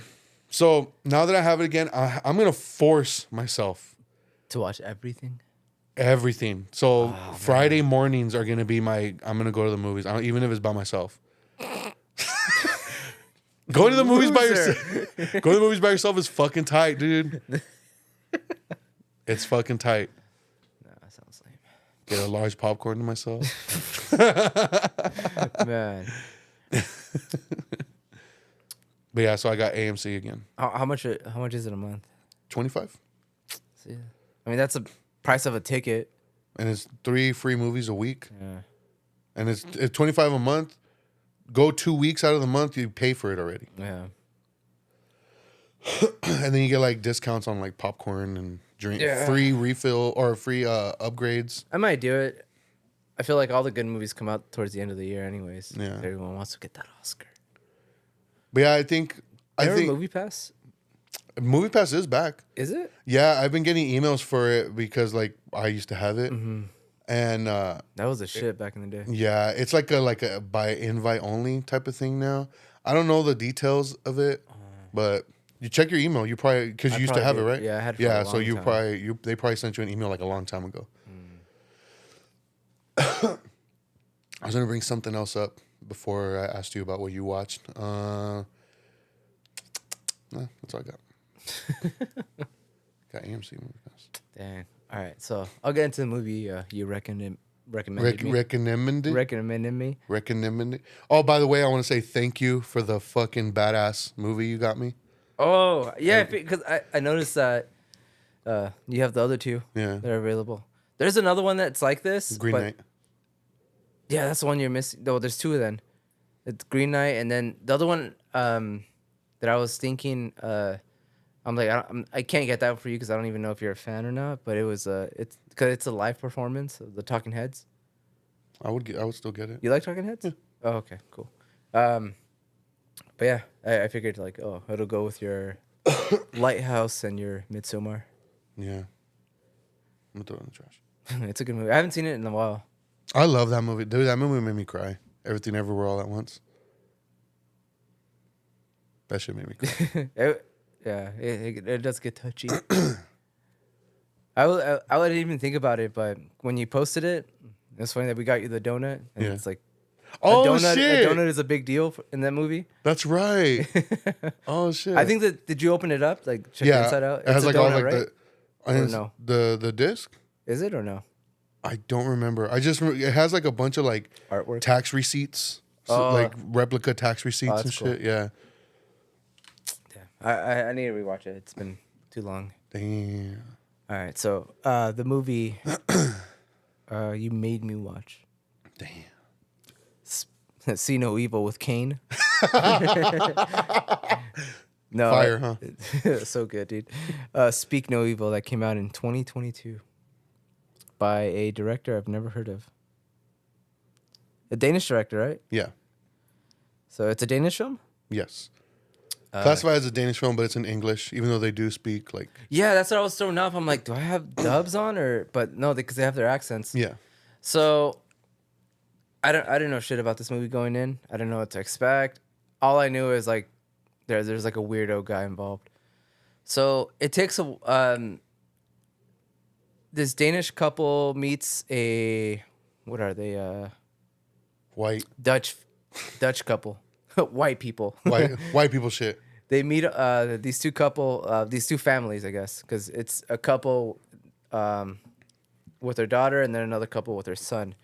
So now that I have it again, I'm gonna force myself to watch everything. everything. So Friday mornings are gonna be I'm gonna go to the movies, even if it's by myself. Going to the movies by yourself. Going to the movies by yourself is fucking tight, dude. It's fucking tight. No, that sounds lame. Get a large popcorn to myself. Man, But yeah, so I got AMC again. how much is it a month? 25. See, I mean that's the price of a ticket. And it's 3 free movies a week. Yeah. And it's 25 a month. Go 2 weeks out of the month, you pay for it already. Yeah. And then you get like discounts on like popcorn and drink, Yeah. free refill or free upgrades. I might do it. I feel like all the good movies come out towards the end of the year, anyways. Yeah. Everyone wants to get that Oscar. But yeah, I think Movie Pass? Movie Pass is back. Is it? Yeah, I've been getting emails for it because like I used to have it, and That was a shit back in the day. yeah, it's like a by invite only type of thing now. I don't know the details of it, but You check your email. You probably because you I used to probably have it, did. right? Yeah, I had it for a Yeah. So long you time. probably they probably sent you an email like a long time ago. I was gonna bring something else up before I asked you about what you watched. No, that's all I got. Got AMC Movie Pass. Dang. All right, so I'll get into the movie you recommended me. Recommended me. Recommended. Oh, by the way, I want to say thank you for the fucking badass movie you got me. Oh yeah, because I noticed that you have the other two Yeah. that are available. There's another one that's like this, Green but Knight. yeah, that's the one you're missing. No, there's two of them. It's Green Knight, and then the other one that I was thinking. I'm like I can't get that for you because I don't even know if you're a fan or not. But it was it's because it's a live performance of the Talking Heads. I would still get it. You like Talking Heads? Yeah. Oh, okay, cool. But yeah, I figured like, oh, it'll go with your Lighthouse and your Midsommar. Yeah. I'm gonna throw it in the trash. It's a good movie. I haven't seen it in a while. I love that movie. Dude, that movie made me cry. Everything Everywhere All at Once. That shit made me cry. It does get touchy. I wouldn't even think about it, but when you posted it, it's funny that we got you the donut, and Yeah. it's like Oh, a shit. donut is a big deal in that movie. That's right. Oh, shit. I think that did you open it up like check the yeah. inside out? It has a like donut, all like right? Or no? the disc. Is it or no? I don't remember. It has like a bunch of like Artwork. tax receipts, Oh. like replica tax receipts and that's cool. shit. Yeah. Yeah, I need to rewatch it. It's been too long. Damn. All right, so the movie you made me watch. Damn. See No Evil with Kane. No, Fire, huh? so good, dude. Speak No Evil that came out in 2022 by a director I've never heard of. A Danish director, right? Yeah. So it's a Danish film? Yes. Classified as a Danish film, but it's in English, even though they do speak like. Yeah, that's what I was throwing off. I'm like, do I have dubs on or? But no, because they have their accents. Yeah. So I didn't know shit about this movie going in. I didn't know what to expect. All I knew is like there's like a weirdo guy involved. So it takes this Danish couple meets a what are they White Dutch couple. White people. white people shit. They meet these two families, I guess, because it's a couple with their daughter and then another couple with their son.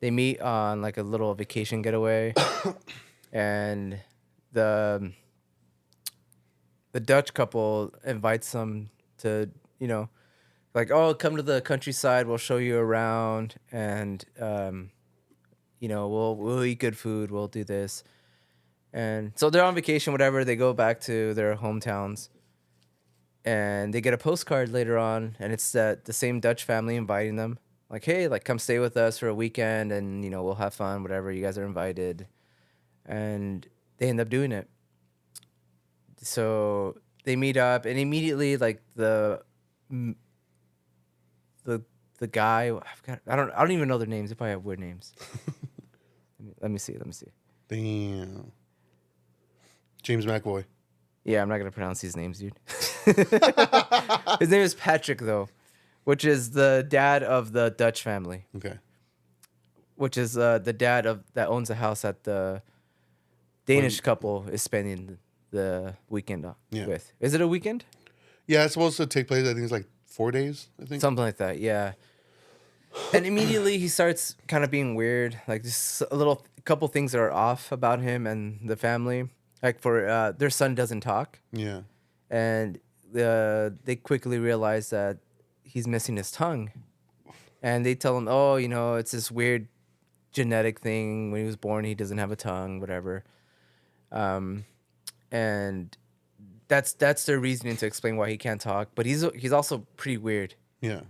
They meet on like a little vacation getaway, and the Dutch couple invites them to, like, oh, come to the countryside. We'll show you around, and we'll eat good food. We'll do this. And so they're on vacation, whatever. They go back to their hometowns, and they get a postcard later on, and it's the same Dutch family inviting them, like, hey, like, come stay with us for a weekend, and we'll have fun, whatever. You guys are invited, and they end up doing it. So they meet up, and immediately, like the guy, I don't even know their names. They probably have weird names. Let me see. Damn. James McAvoy. Yeah, I'm not gonna pronounce these names, dude. His name is Patrick, though, which is the dad of the Dutch family. Okay. Which is the dad that owns a house that the Danish couple is spending the weekend with. Is it a weekend? Yeah, it's supposed to take place. I think it's like 4 days. I think Something like that. Yeah. And immediately he starts kind of being weird. Like just couple things that are off about him and the family. Like for their son doesn't talk. Yeah. And they quickly realize that he's missing his tongue, and they tell him, oh, it's this weird genetic thing. When he was born, he doesn't have a tongue, whatever. And that's their reasoning to explain why he can't talk. But he's also pretty weird. Yeah.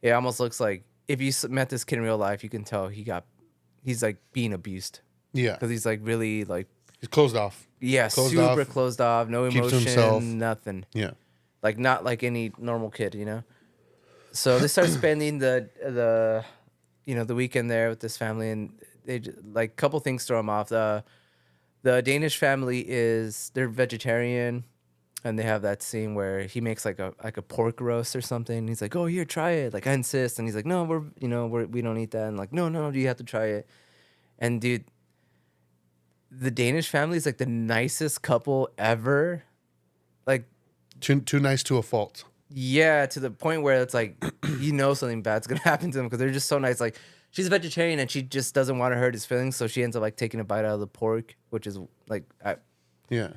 It almost looks like if you met this kid in real life, you can tell he's like being abused. Yeah. Because he's like really like. He's closed off. Yeah, super closed off, no Keeps emotion, himself. nothing. Yeah. Like not like any normal kid, So they start spending the weekend there with this family, and they like couple things throw them off. The Danish family they're vegetarian, and they have that scene where he makes like a pork roast or something. He's like, "Oh, here, try it." Like I insist, and he's like, "No, we don't eat that." And like, "No, no, you have to try it." And dude, the Danish family is like the nicest couple ever. Like, Too nice to a fault. yeah, to the point where it's like something bad's gonna happen to them because they're just so nice. Like she's a vegetarian and she just doesn't want to hurt his feelings, so she ends up like taking a bite out of the pork, which is like Yeah.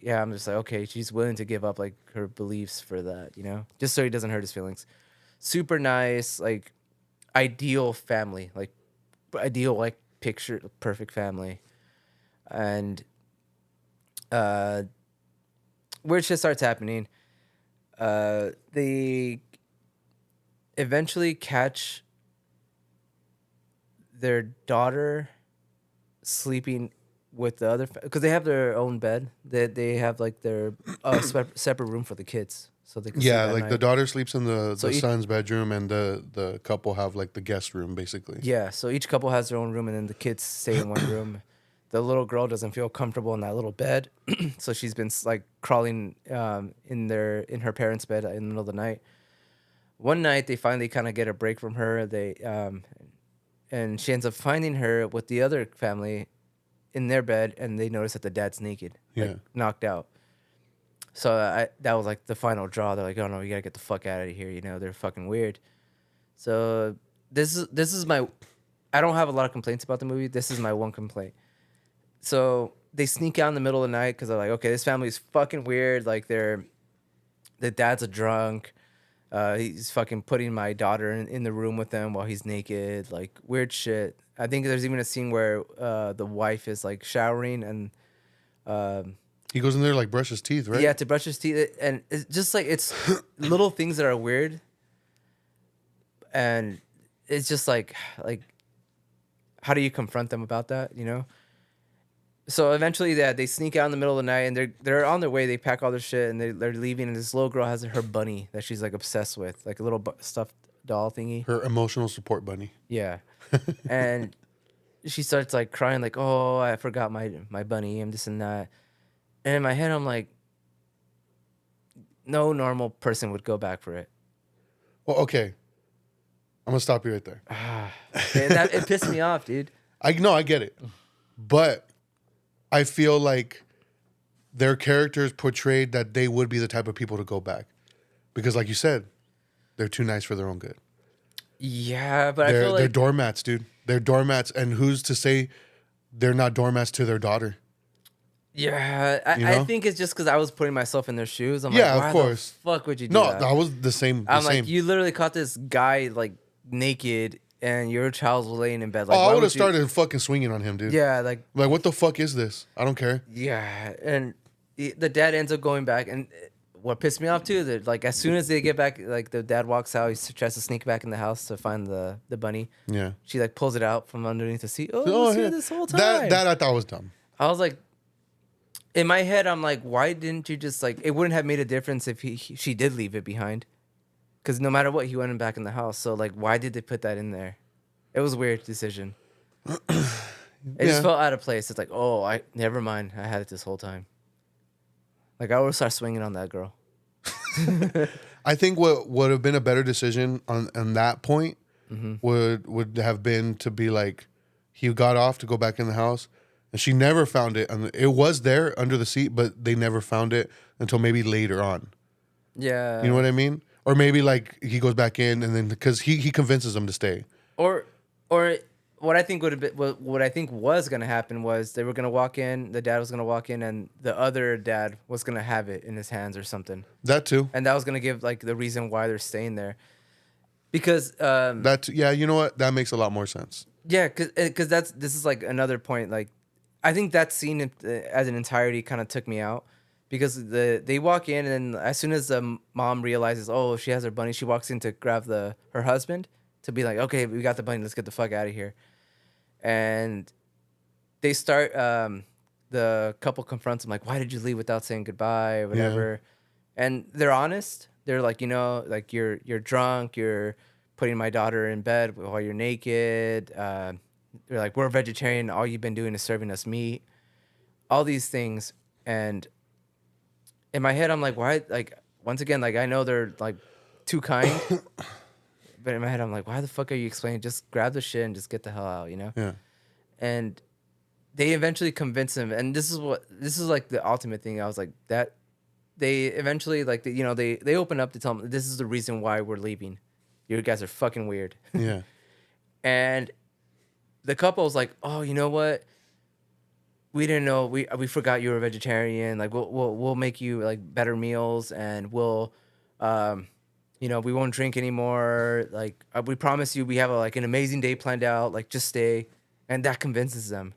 yeah, I'm just like, okay, she's willing to give up like her beliefs for that, just so he doesn't hurt his feelings. Super nice, like ideal family, like ideal like picture perfect family. And weird shit starts happening. They eventually catch their daughter sleeping with the other because they have their own bed. They have like their separate room for the kids, so they can sleep Yeah, at like the night. daughter sleeps in the So son's bedroom, and the couple have like the guest room, basically. yeah, so each couple has their own room, and then the kids stay in one room. The little girl doesn't feel comfortable in that little bed, so she's been like crawling in her parents' bed in the middle of the night. One night, they finally kind of get a break from her. And she ends up finding her with the other family in their bed, and they notice that the dad's naked, like Yeah. knocked out. So that was like the final draw. They're like, "Oh no, you gotta get the fuck out of here." They're fucking weird. So this is my. I don't have a lot of complaints about the movie. This is my one complaint. So they sneak out in the middle of the night because they're like, okay, this family is fucking weird. Like the dad's a drunk. He's fucking putting my daughter in the room with them while he's naked. Like weird shit. I think there's even a scene where the wife is like showering and He goes in there like brush his teeth, right? yeah, to brush his teeth, and it's just like it's little things that are weird, and it's just like how do you confront them about that? So eventually, yeah, they sneak out in the middle of the night, and they're on their way. They pack all their shit, and they're leaving. And this little girl has her bunny that she's like obsessed with, like a little stuffed doll thingy. Her emotional support bunny. Yeah, and she starts like crying, like, "Oh, I forgot my bunny, and this and that." And in my head, I'm like, no normal person would go back for it. Well, okay. I'm gonna stop you right there. And it pissed me off, dude. I get it, but I feel like their characters portrayed that they would be the type of people to go back, because, like you said, they're too nice for their own good. Yeah, but I They're feel they're like doormats, dude. They're doormats, and who's to say they're not doormats to their daughter? yeah, You I know? think it's just because I was putting myself in their shoes. I'm Yeah, like, of why course. the fuck would you do No, that? that was the same. I'm like, you literally caught this guy like naked, and your child was laying in bed. Like, Oh, why I would have you- started fucking swinging on him, dude. Yeah, like Like, what the fuck is this? I don't care. yeah, and the dad ends up going back, and what pissed me off too, that like as soon as they get back, like the dad walks out, he tries to sneak back in the house to find the bunny. Yeah. She like pulls it out from underneath the seat. Oh, it Oh, was here yeah. this whole time. That I thought was dumb. I was like, in my head, I'm like, why didn't you just like? It wouldn't have made a difference if she did leave it behind, because no matter what, he went back in the house. So like, why did they put that in there? It was a weird decision. It just felt out of place. It's like, oh, I never mind. I had it this whole time. Like I would start swinging on that girl. I think what would have been a better decision on that point would have been to be like, he got off to go back in the house, and she never found it, and it was there under the seat, but they never found it until maybe later on. Yeah. You know what I mean? Or maybe like he goes back in, and then because he convinces them to stay. Or what I think would have been what I think was gonna happen was they were gonna walk in, the dad was gonna walk in, and the other dad was gonna have it in his hands or something, That too. and that was gonna give like the reason why they're staying there, because Yeah, you know what? That makes a lot more sense. yeah, because this is like another point. Like I think that scene as an entirety kind of took me out. Because they walk in, and then as soon as the mom realizes, oh, she has her bunny, she walks in to grab her husband to be like, okay, we got the bunny, let's get the fuck out of here. And they start, the couple confronts him like, why did you leave without saying goodbye or whatever? Yeah. And they're honest. They're like, like you're drunk, you're putting my daughter in bed while you're naked. They're like, we're vegetarian, all you've been doing is serving us meat. All these things, and in my head, I'm like, why? Like, once again, like I know they're like too kind, but in my head, I'm like, why the fuck are you explaining? Just grab the shit and just get the hell out, you know? Yeah. And they eventually convince him, and this is like the ultimate thing. I was like that. They eventually like they open up to tell him this is the reason why we're leaving. You guys are fucking weird. Yeah. And the couple's like, oh, you know what? We didn't know. We forgot you were a vegetarian. Like we'll make you like better meals, and we'll, we won't drink anymore. Like we promise you, we have like an amazing day planned out. Like just stay, and that convinces them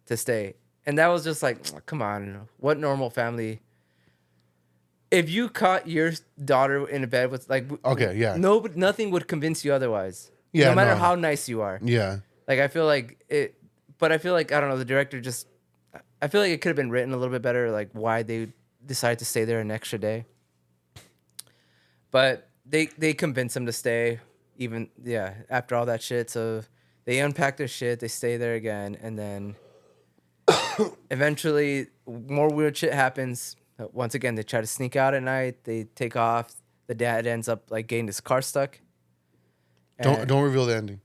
to stay. And that was just like, come on, what normal family? If you caught your daughter in a bed with like, Okay. Yeah. nothing would convince you otherwise. Yeah. No matter No. how nice you are. Yeah. Like I feel like it, but I feel like I don't know. The director just, I feel like it could have been written a little bit better. Like why they decided to stay there an extra day. But they convince him to stay, even after all that shit. So they unpack their shit, they stay there again, and then eventually more weird shit happens. Once again, they try to sneak out at night. They take off. The dad ends up like getting his car stuck. Don't reveal the ending.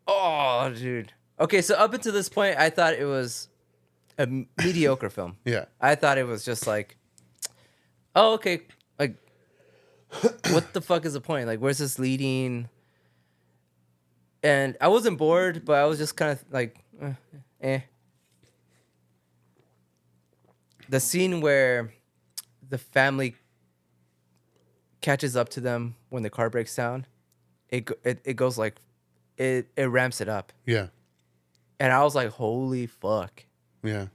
Oh, dude. Okay, so up until this point, I thought it was a mediocre film. Yeah. I thought it was just like, oh, okay, like, what the fuck is the point? Like, where's this leading? And I wasn't bored, but I was just kind of like, eh. The scene where the family catches up to them when the car breaks down, it goes like, it ramps it up. Yeah. And I was like, holy fuck. Yeah.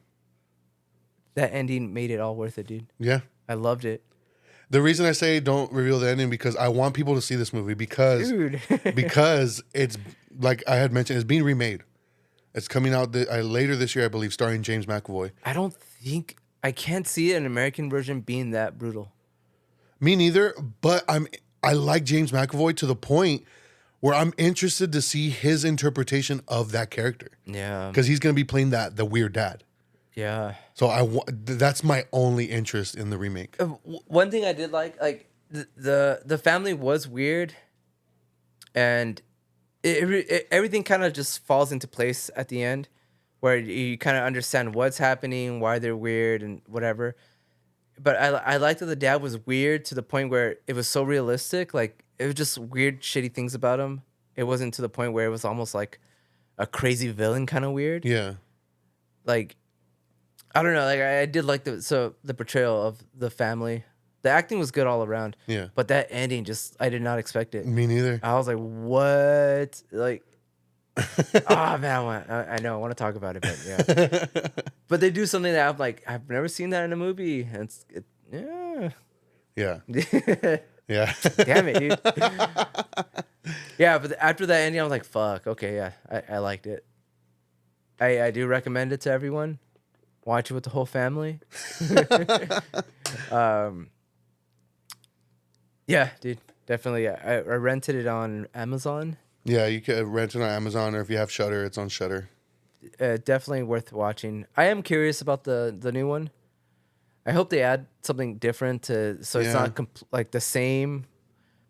That ending made it all worth it, dude. Yeah. I loved it. The reason I say don't reveal the ending because I want people to see this movie because Dude. because it's like I had mentioned, it's being remade. It's coming out later this year, I believe, starring James McAvoy. I can't see an American version being that brutal. Me neither, but I like James McAvoy to the point where I'm interested to see his interpretation of that character. Yeah. Because he's going to be playing the weird dad. Yeah. So that's my only interest in the remake. One thing I did like the family was weird, and everything kind of just falls into place at the end, where you kind of understand what's happening, why they're weird, and whatever. But I liked that the dad was weird to the point where it was so realistic. Like it was just weird, shitty things about him. It wasn't to the point where it was almost like a crazy villain kind of weird. Yeah. Like, I don't know. Like I did like the portrayal of the family. The acting was good all around. Yeah. But that ending I did not expect it. Me neither. I was like, what? Like, oh man, I know I want to talk about it, but yeah. But they do something that I'm like, I've never seen that in a movie. And yeah. Yeah. Yeah. Damn it, dude. Yeah, but after that ending, I was like, fuck. Okay, yeah, I liked it. I do recommend it to everyone. Watch it with the whole family. Yeah, dude, definitely. I rented it on Amazon. Yeah, you can rent it on Amazon, or if you have Shudder, it's on Shudder. Definitely worth watching. I am curious about the new one. I hope they add something different it's not like the same,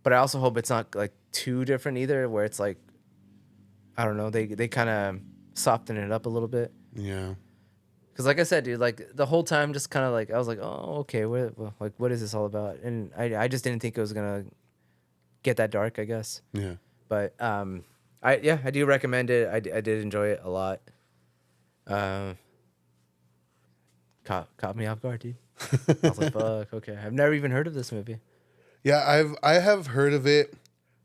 but I also hope it's not like too different either, where it's like, I don't know, they kind of soften it up a little bit. Yeah. Because like I said, dude, like the whole time, just kind of like I was like, oh, okay, what is this all about? And I just didn't think it was gonna get that dark, I guess. Yeah. But I do recommend it. I did enjoy it a lot. Caught me off guard, dude. I was like, fuck, okay. I've never even heard of this movie. Yeah, I have heard of it,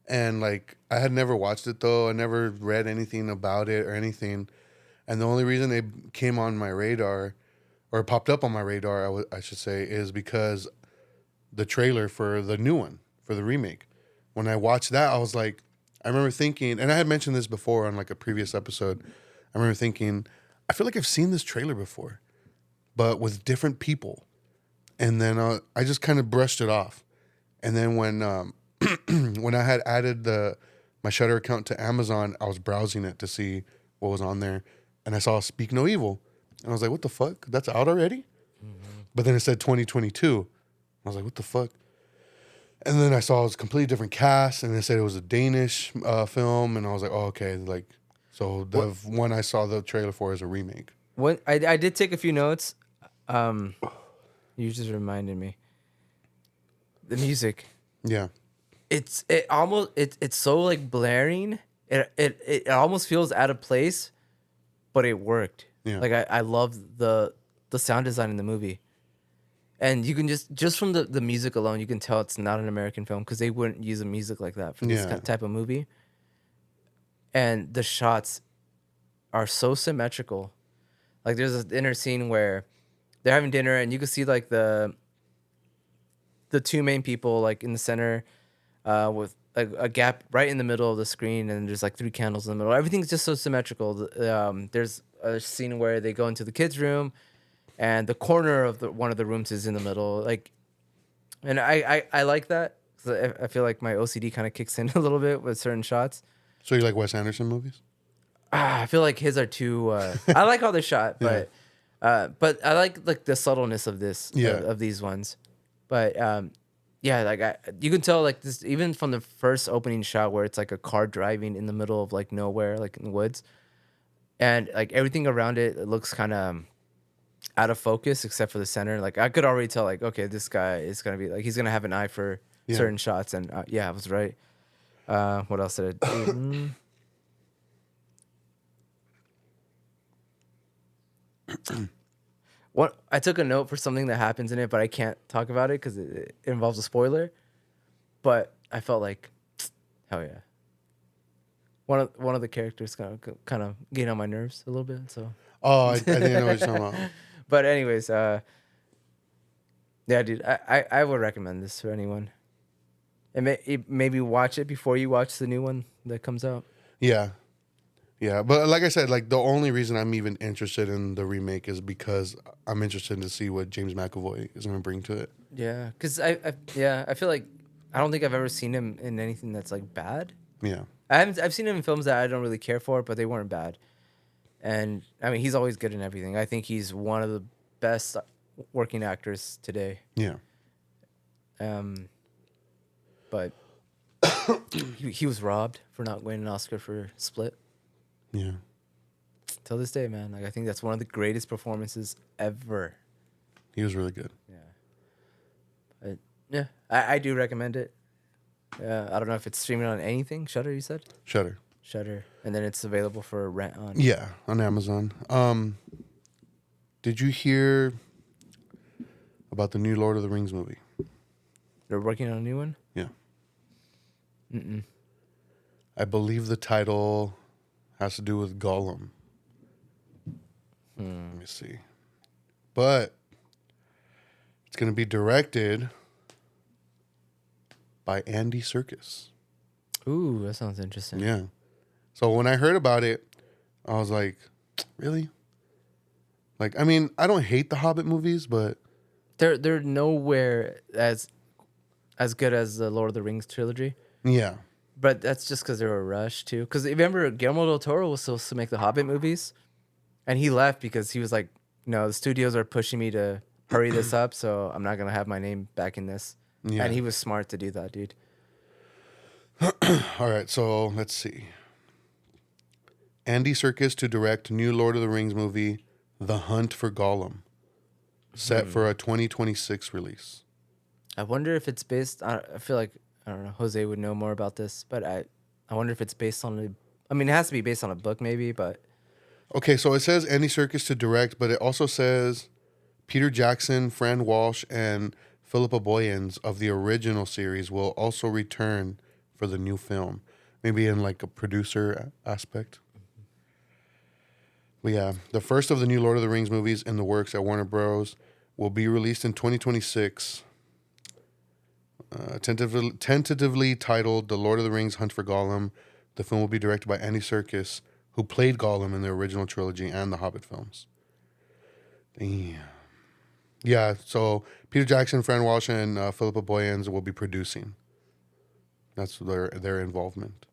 and like I had never watched it though. I never read anything about it or anything. And the only reason it came on my radar, or popped up on my radar, I should say, is because the trailer for the new one, for the remake. When I watched that, I was like, I remember thinking, and I had mentioned this before on like a previous episode. I remember thinking, I feel like I've seen this trailer before, but with different people. And then I just kind of brushed it off. And then when when I had added my Shudder account to Amazon, I was browsing it to see what was on there. And I saw Speak No Evil. And I was like, what the fuck? That's out already? Mm-hmm. But then it said 2022. I was like, what the fuck? And then I saw it was a completely different cast, and they said it was a Danish film, and I was like, oh, okay. Like, so the one I saw the trailer for is a remake. When I did take a few notes. You just reminded me. The music. Yeah. It's so like blaring. It almost feels out of place, but it worked. Yeah. Like I love the sound design in the movie. And you can just from the music alone, you can tell it's not an American film because they wouldn't use a music like that for this type of movie. And the shots are so symmetrical. Like there's an inner scene where they're having dinner and you can see like the two main people like in the center with a gap right in the middle of the screen, and there's like 3 candles in the middle. Everything's just so symmetrical. There's a scene where they go into the kids' room, and the corner of one of the rooms is in the middle. Like, and I like that. 'Cause I feel like my OCD kind of kicks in a little bit with certain shots. So you like Wes Anderson movies? I feel like his are too. I like how they're shot, but I like the subtleness of this of these ones. But yeah, like you can tell like this even from the first opening shot where it's like a car driving in the middle of like nowhere, like in the woods, and like everything around it looks kind of out of focus except for the center. Like I could already tell, like, okay, this guy is gonna be like he's gonna have an eye for certain shots, and yeah, I was right. What else did I do? What I took a note for something that happens in it, but I can't talk about it because it involves a spoiler. But I felt like, hell yeah. One of the characters kind of getting on my nerves a little bit. So. Oh, I think I know what you're talking about. But anyways, yeah, dude, I would recommend this to anyone. And maybe watch it before you watch the new one that comes out. Yeah. Yeah, but like I said, like the only reason I'm even interested in the remake is because I'm interested to see what James McAvoy is going to bring to it. Yeah, because I feel like I don't think I've ever seen him in anything that's like bad. Yeah, I've seen him in films that I don't really care for, but they weren't bad. And I mean, he's always good in everything. I think he's one of the best working actors today. Yeah. But he was robbed for not winning an Oscar for Split. Yeah. Till this day, man. Like I think that's one of the greatest performances ever. He was really good. Yeah. But yeah, I do recommend it. I don't know if it's streaming on anything. Shudder, you said? Shudder. And then it's available for rent on. Yeah, on Amazon. Did you hear about the new Lord of the Rings movie? They're working on a new one? Yeah. Mm-mm. I believe the title has to do with Gollum. Let me see. But it's going to be directed by Andy Serkis. Ooh, that sounds interesting. Yeah. So when I heard about it, I was like, really? Like, I mean, I don't hate the Hobbit movies, but they're nowhere as good as the Lord of the Rings trilogy. Yeah. But that's just because they were rushed too. Because remember, Guillermo del Toro was supposed to make the Hobbit movies, and he left because he was like, "No, the studios are pushing me to hurry this up, so I'm not gonna have my name back in this." Yeah. And he was smart to do that, dude. All right, so let's see. Andy Serkis to direct new Lord of the Rings movie, The Hunt for Gollum, set for a 2026 release. I wonder if it's based on. I feel like I don't know. Jose would know more about this, but I wonder if it's based on. I mean, it has to be based on a book, maybe, but. Okay, so it says Andy Serkis to direct, but it also says Peter Jackson, Fran Walsh, and Philippa Boyens of the original series will also return for the new film, maybe in like a producer aspect. But yeah, the first of the new Lord of the Rings movies in the works at Warner Bros. Will be released in 2026. Tentatively titled The Lord of the Rings Hunt for Gollum, the film will be directed by Andy Serkis, who played Gollum in the original trilogy and the Hobbit films. Damn. Yeah, so Peter Jackson, Fran Walsh, and Philippa Boyens will be producing. That's their involvement.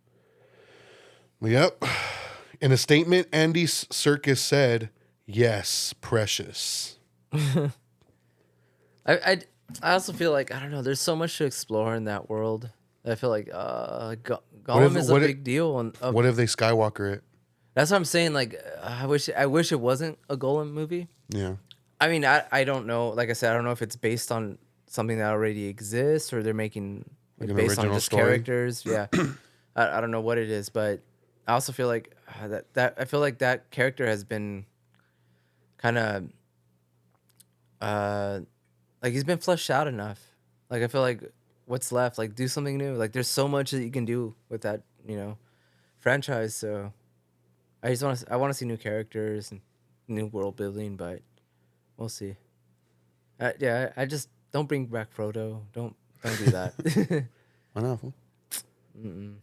Yep. In a statement, Andy Serkis said, "Yes, precious." I also feel like I don't know. There's so much to explore in that world. I feel like What if Gollum is a what if big deal. what if they Skywalker it? That's what I'm saying. Like I wish it wasn't a Golem movie. Yeah, I mean, I don't know. Like I said, I don't know if it's based on something that already exists or they're making like it an based on original just story. characters. Yeah, I don't know what it is, but I also feel like that I feel like that character has been kind of uh like he's been fleshed out enough. Like I feel like what's left, like do something new. Like there's so much that you can do with that, franchise. So I want to see new characters and new world building, but we'll see. Yeah, I just don't bring back Frodo. Don't do that. Why not? Fool? Mm-mm.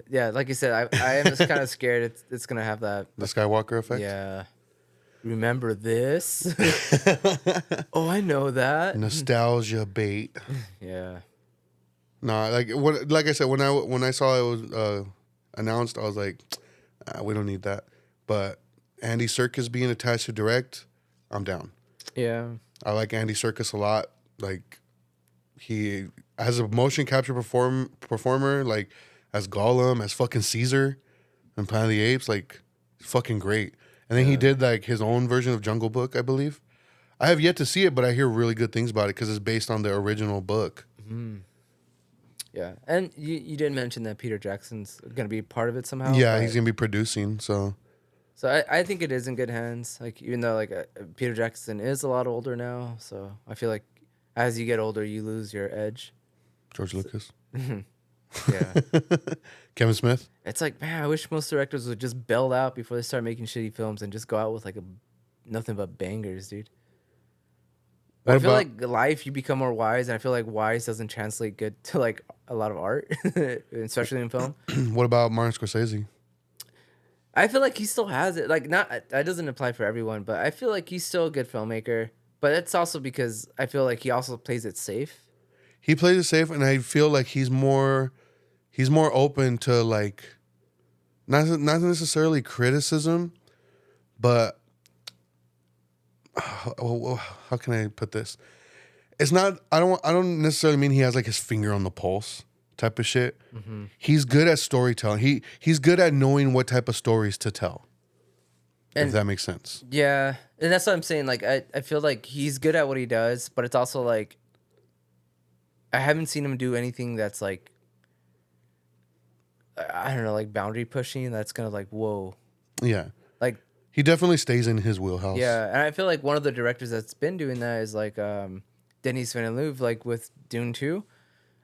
Yeah, like you said, I am just kind of scared it's gonna have that. The Skywalker effect. Yeah, remember this? Oh, I know that. Nostalgia bait. Yeah. No, like I said, when I saw it was announced, I was like, we don't need that. But Andy Serkis being attached to direct, I'm down. Yeah. I like Andy Serkis a lot. Like he as a motion capture performer, like as Gollum, as fucking Caesar, and Planet of the Apes, like fucking great. And then he Yeah. did like his own version of Jungle Book, I believe. I have yet to see it, but I hear really good things about it because it's based on the original book. Mm. Yeah, and you did mention that Peter Jackson's gonna be part of it somehow. Yeah, but- he's gonna be producing. So So I think it is in good hands. Like even though like Peter Jackson is a lot older now, so I feel like as you get older, you lose your edge. George Lucas, Yeah, Kevin Smith. it's like man, I wish most directors would just bail out before they start making shitty films and just go out with like nothing but bangers, dude. But What I feel about- like life, you become more wise, and I feel like wise doesn't translate good to like a lot of art, especially in film. What about Martin Scorsese? I feel like he still has it. Like, not that doesn't apply for everyone, but I feel like he's still a good filmmaker. But it's also because I feel like he also plays it safe. He plays it safe, and I feel like he's more open to like not necessarily criticism, but how can I put this? It's not. I don't necessarily mean he has like his finger on the pulse type of shit. Mm-hmm. He's good at storytelling. He's good at knowing what type of stories to tell. And if that makes sense. yeah, and that's what I'm saying. Like, I feel like he's good at what he does, but it's also like I haven't seen him do anything that's like I don't know, like boundary pushing. That's gonna like whoa, Yeah. like He definitely stays in his wheelhouse. yeah. And I feel like one of the directors that's been doing that is like Denis Villeneuve, like with Dune 2.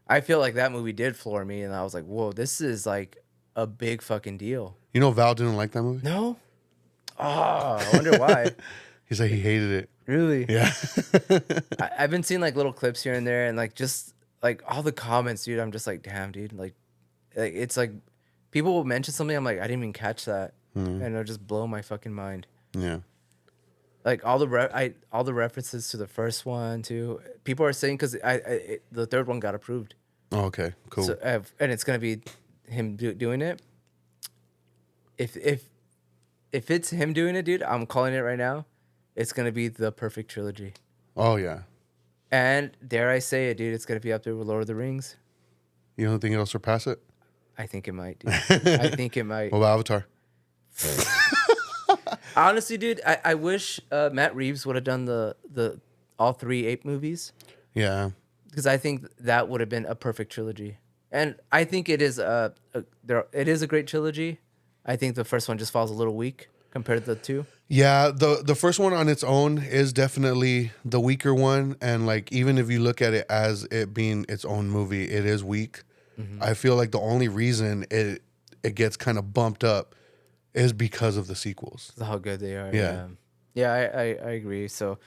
I feel like that movie did floor me, and I was like, whoa, this is like a big fucking deal. You know, Val didn't like that movie. No? Oh, I wonder why. He said he hated it. Really? Yeah. I've been seeing like little clips here and there, and like just like all the comments, dude. I'm just like, damn, dude. Like it's like people will mention something. I'm like, I didn't even catch that, and it'll just blow my fucking mind. Yeah. Like all the references to the first one too. People are saying because the third one got approved. Oh, okay. Cool. So, and it's gonna be him doing it. If it's him doing it, dude, I'm calling it right now. It's gonna be the perfect trilogy. Oh yeah. And dare I say it, dude, it's gonna be up there with Lord of the Rings. You don't think it'll surpass it? I think it might, dude. I think it might. What about Avatar? Honestly, dude, I wish Matt Reeves would have done the all three Ape movies Yeah. because I think that would have been a perfect trilogy. And I think it is it is a great trilogy. I think the first one just falls a little weak compared to the two. Yeah, the first one on its own is definitely the weaker one, and like even if you look at it as it being its own movie, it is weak. I feel like the only reason it gets kind of bumped up is because of the sequels. How good they are. Yeah. Yeah, I agree. So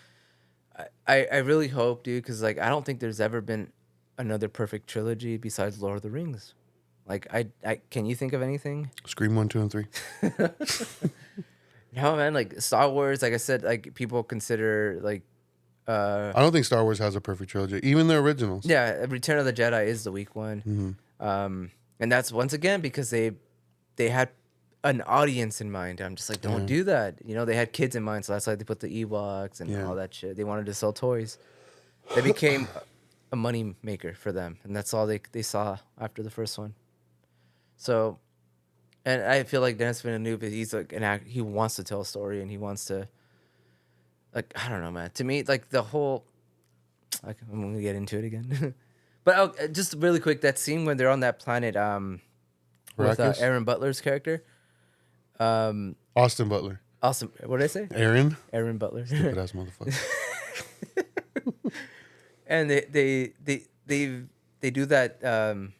I really hope, dude, because like I don't think there's ever been another perfect trilogy besides Lord of the Rings. Like I can you think of anything? Scream 1, 2, and 3. No, man. Like Star Wars, like I said, like people consider like I don't think Star Wars has a perfect trilogy, even the originals. yeah, Return of the Jedi is the weak one. And that's once again because they had an audience in mind. I'm just like, don't do that. You know, they had kids in mind, so that's why they put the Ewoks and all that shit. They wanted to sell toys. They became a money maker for them, and that's all they saw after the first one. So, and I feel like Dennis Villeneuve, he's like an act. He wants to tell a story, and he wants to, like, I don't know, man. To me, like the whole, like, I'm gonna get into it again, but just really quick, that scene when they're on that planet, with Arrakis? Aaron Butler's character, Austin Butler. awesome. What did I say? Aaron Butler. Stupid ass motherfucker. And they do that.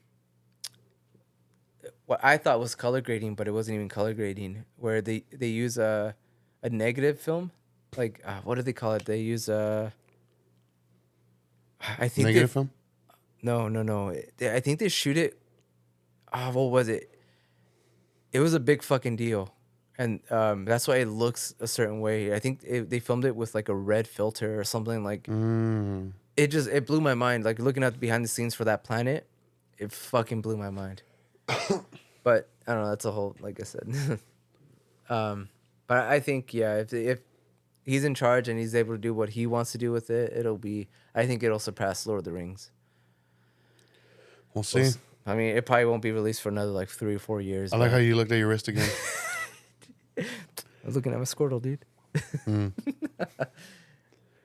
What I thought was color grading, but it wasn't even color grading. Where they use a negative film, like what do they call it? They use I think Negative film? No. I think they shoot it. What was it? It was a big fucking deal, and that's why it looks a certain way. I think they filmed it with like a red filter or something. Like it blew my mind. Like looking at the behind the scenes for that planet, it fucking blew my mind. But I don't know. That's a whole, like I said. But I think if he's in charge and he's able to do what he wants to do with it, I think it'll surpass Lord of the Rings. We'll see. I mean, it probably won't be released for another like 3 or 4 years. I like how you looked at your wrist again. I was looking at my Squirtle, dude.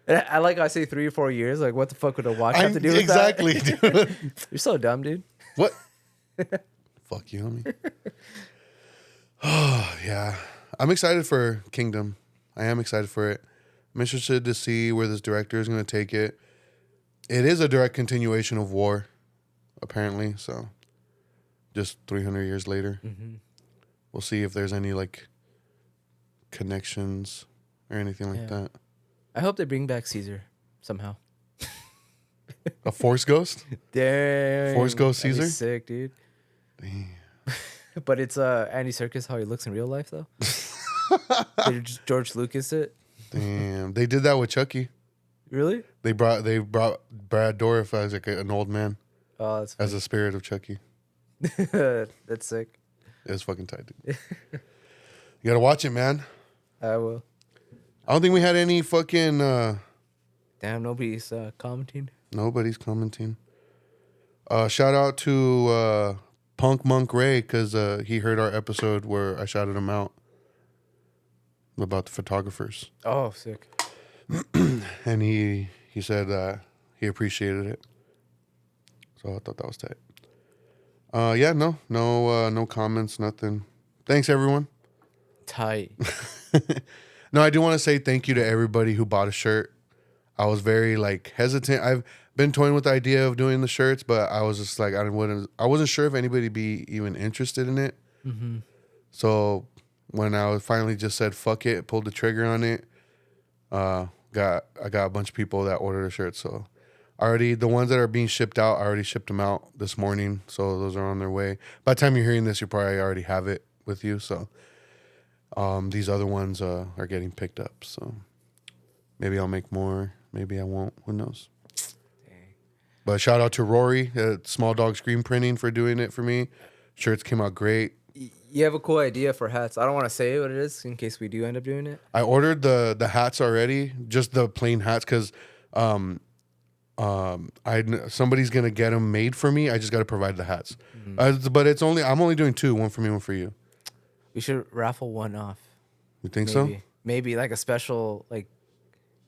I like how I say 3 or 4 years. Like, what the fuck would a watch have to do with exactly, that? Exactly, dude. You're so dumb, dude. What? Fuck you, homie. Oh, yeah. I'm excited for Kingdom. I am excited for it. I'm interested to see where this director is going to take it. It is a direct continuation of War, apparently. So, just 300 years later. Mm-hmm. We'll see if there's any, like, connections or anything like that. I hope they bring back Caesar somehow. A Force Ghost? Dang. Force Ghost That'd be Caesar? sick, dude. Damn. But it's Andy Serkis how he looks in real life, though. Did George Lucas it? Damn. They did that with Chucky. Really? They brought Brad Dourif as like an old man. Oh, that's as a spirit of Chucky. That's sick. It was fucking tight, dude. You gotta watch it, man. I will. I don't think we had any fucking Damn, nobody's commenting. Nobody's commenting. Shout out to Punk Monk Ray because he heard our episode where I shouted him out about the photographers. Oh, sick. And he said he appreciated it. So I thought that was tight. No comments, nothing. Thanks, everyone. Tight. No, I do want to say thank you to everybody who bought a shirt. I was very like hesitant. I've been toying with the idea of doing the shirts, but I was just like I wasn't sure if anybody be even interested in it. Mm-hmm. So when I finally just said fuck it, pulled the trigger on it, I got a bunch of people that ordered a shirt. So already the ones that are being shipped out, I already shipped them out this morning. So those are on their way. By the time you're hearing this, you probably already have it with you. So these other ones are getting picked up. So maybe I'll make more. Maybe I won't. Who knows? Dang. But shout out to Rory at Small Dog Screen Printing for doing it for me. Shirts came out great. You have a cool idea for hats. I don't want to say what it is in case we do end up doing it. I ordered the hats already, just the plain hats, because somebody's gonna get them made for me. I just got to provide the hats. Mm-hmm. But I'm only doing 2, one for me, one for you. We should raffle one off. You think so? Maybe like a special, like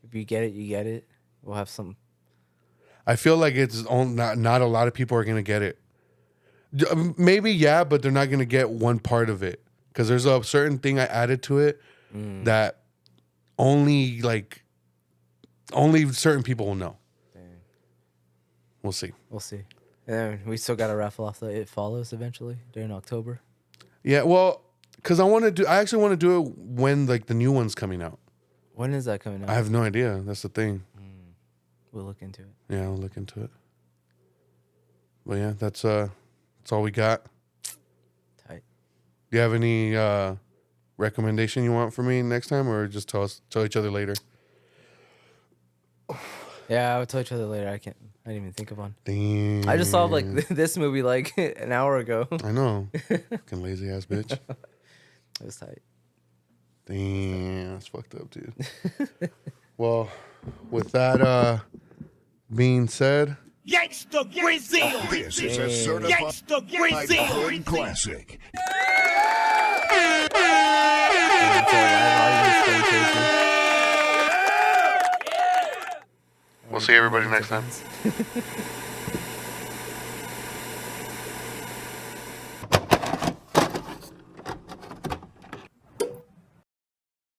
if you get it, you get it. We'll have some. I feel like it's not a lot of people are gonna get it. Maybe yeah, but they're not gonna get one part of it because there's a certain thing I added to it that only certain people will know. Dang. We'll see. We'll see. And then we still got to raffle off the It Follows eventually during October. Yeah, well, because I actually want to do it when like the new one's coming out. When is that coming out? I have no idea. That's the thing. We'll look into it. Yeah, I'll look into it. But yeah, that's all we got. Tight. Do you have any recommendation you want for me next time, or just tell each other later? Yeah, I'll tell each other later. I didn't even think of one. Damn. I just saw like this movie like an hour ago. I know. Fucking lazy ass bitch. It was tight. Damn, that's fucked up, dude. Well, with that being said, Gangsta Brazil. This is a certified Gangsta Brazil. hood classic. We'll see everybody next time.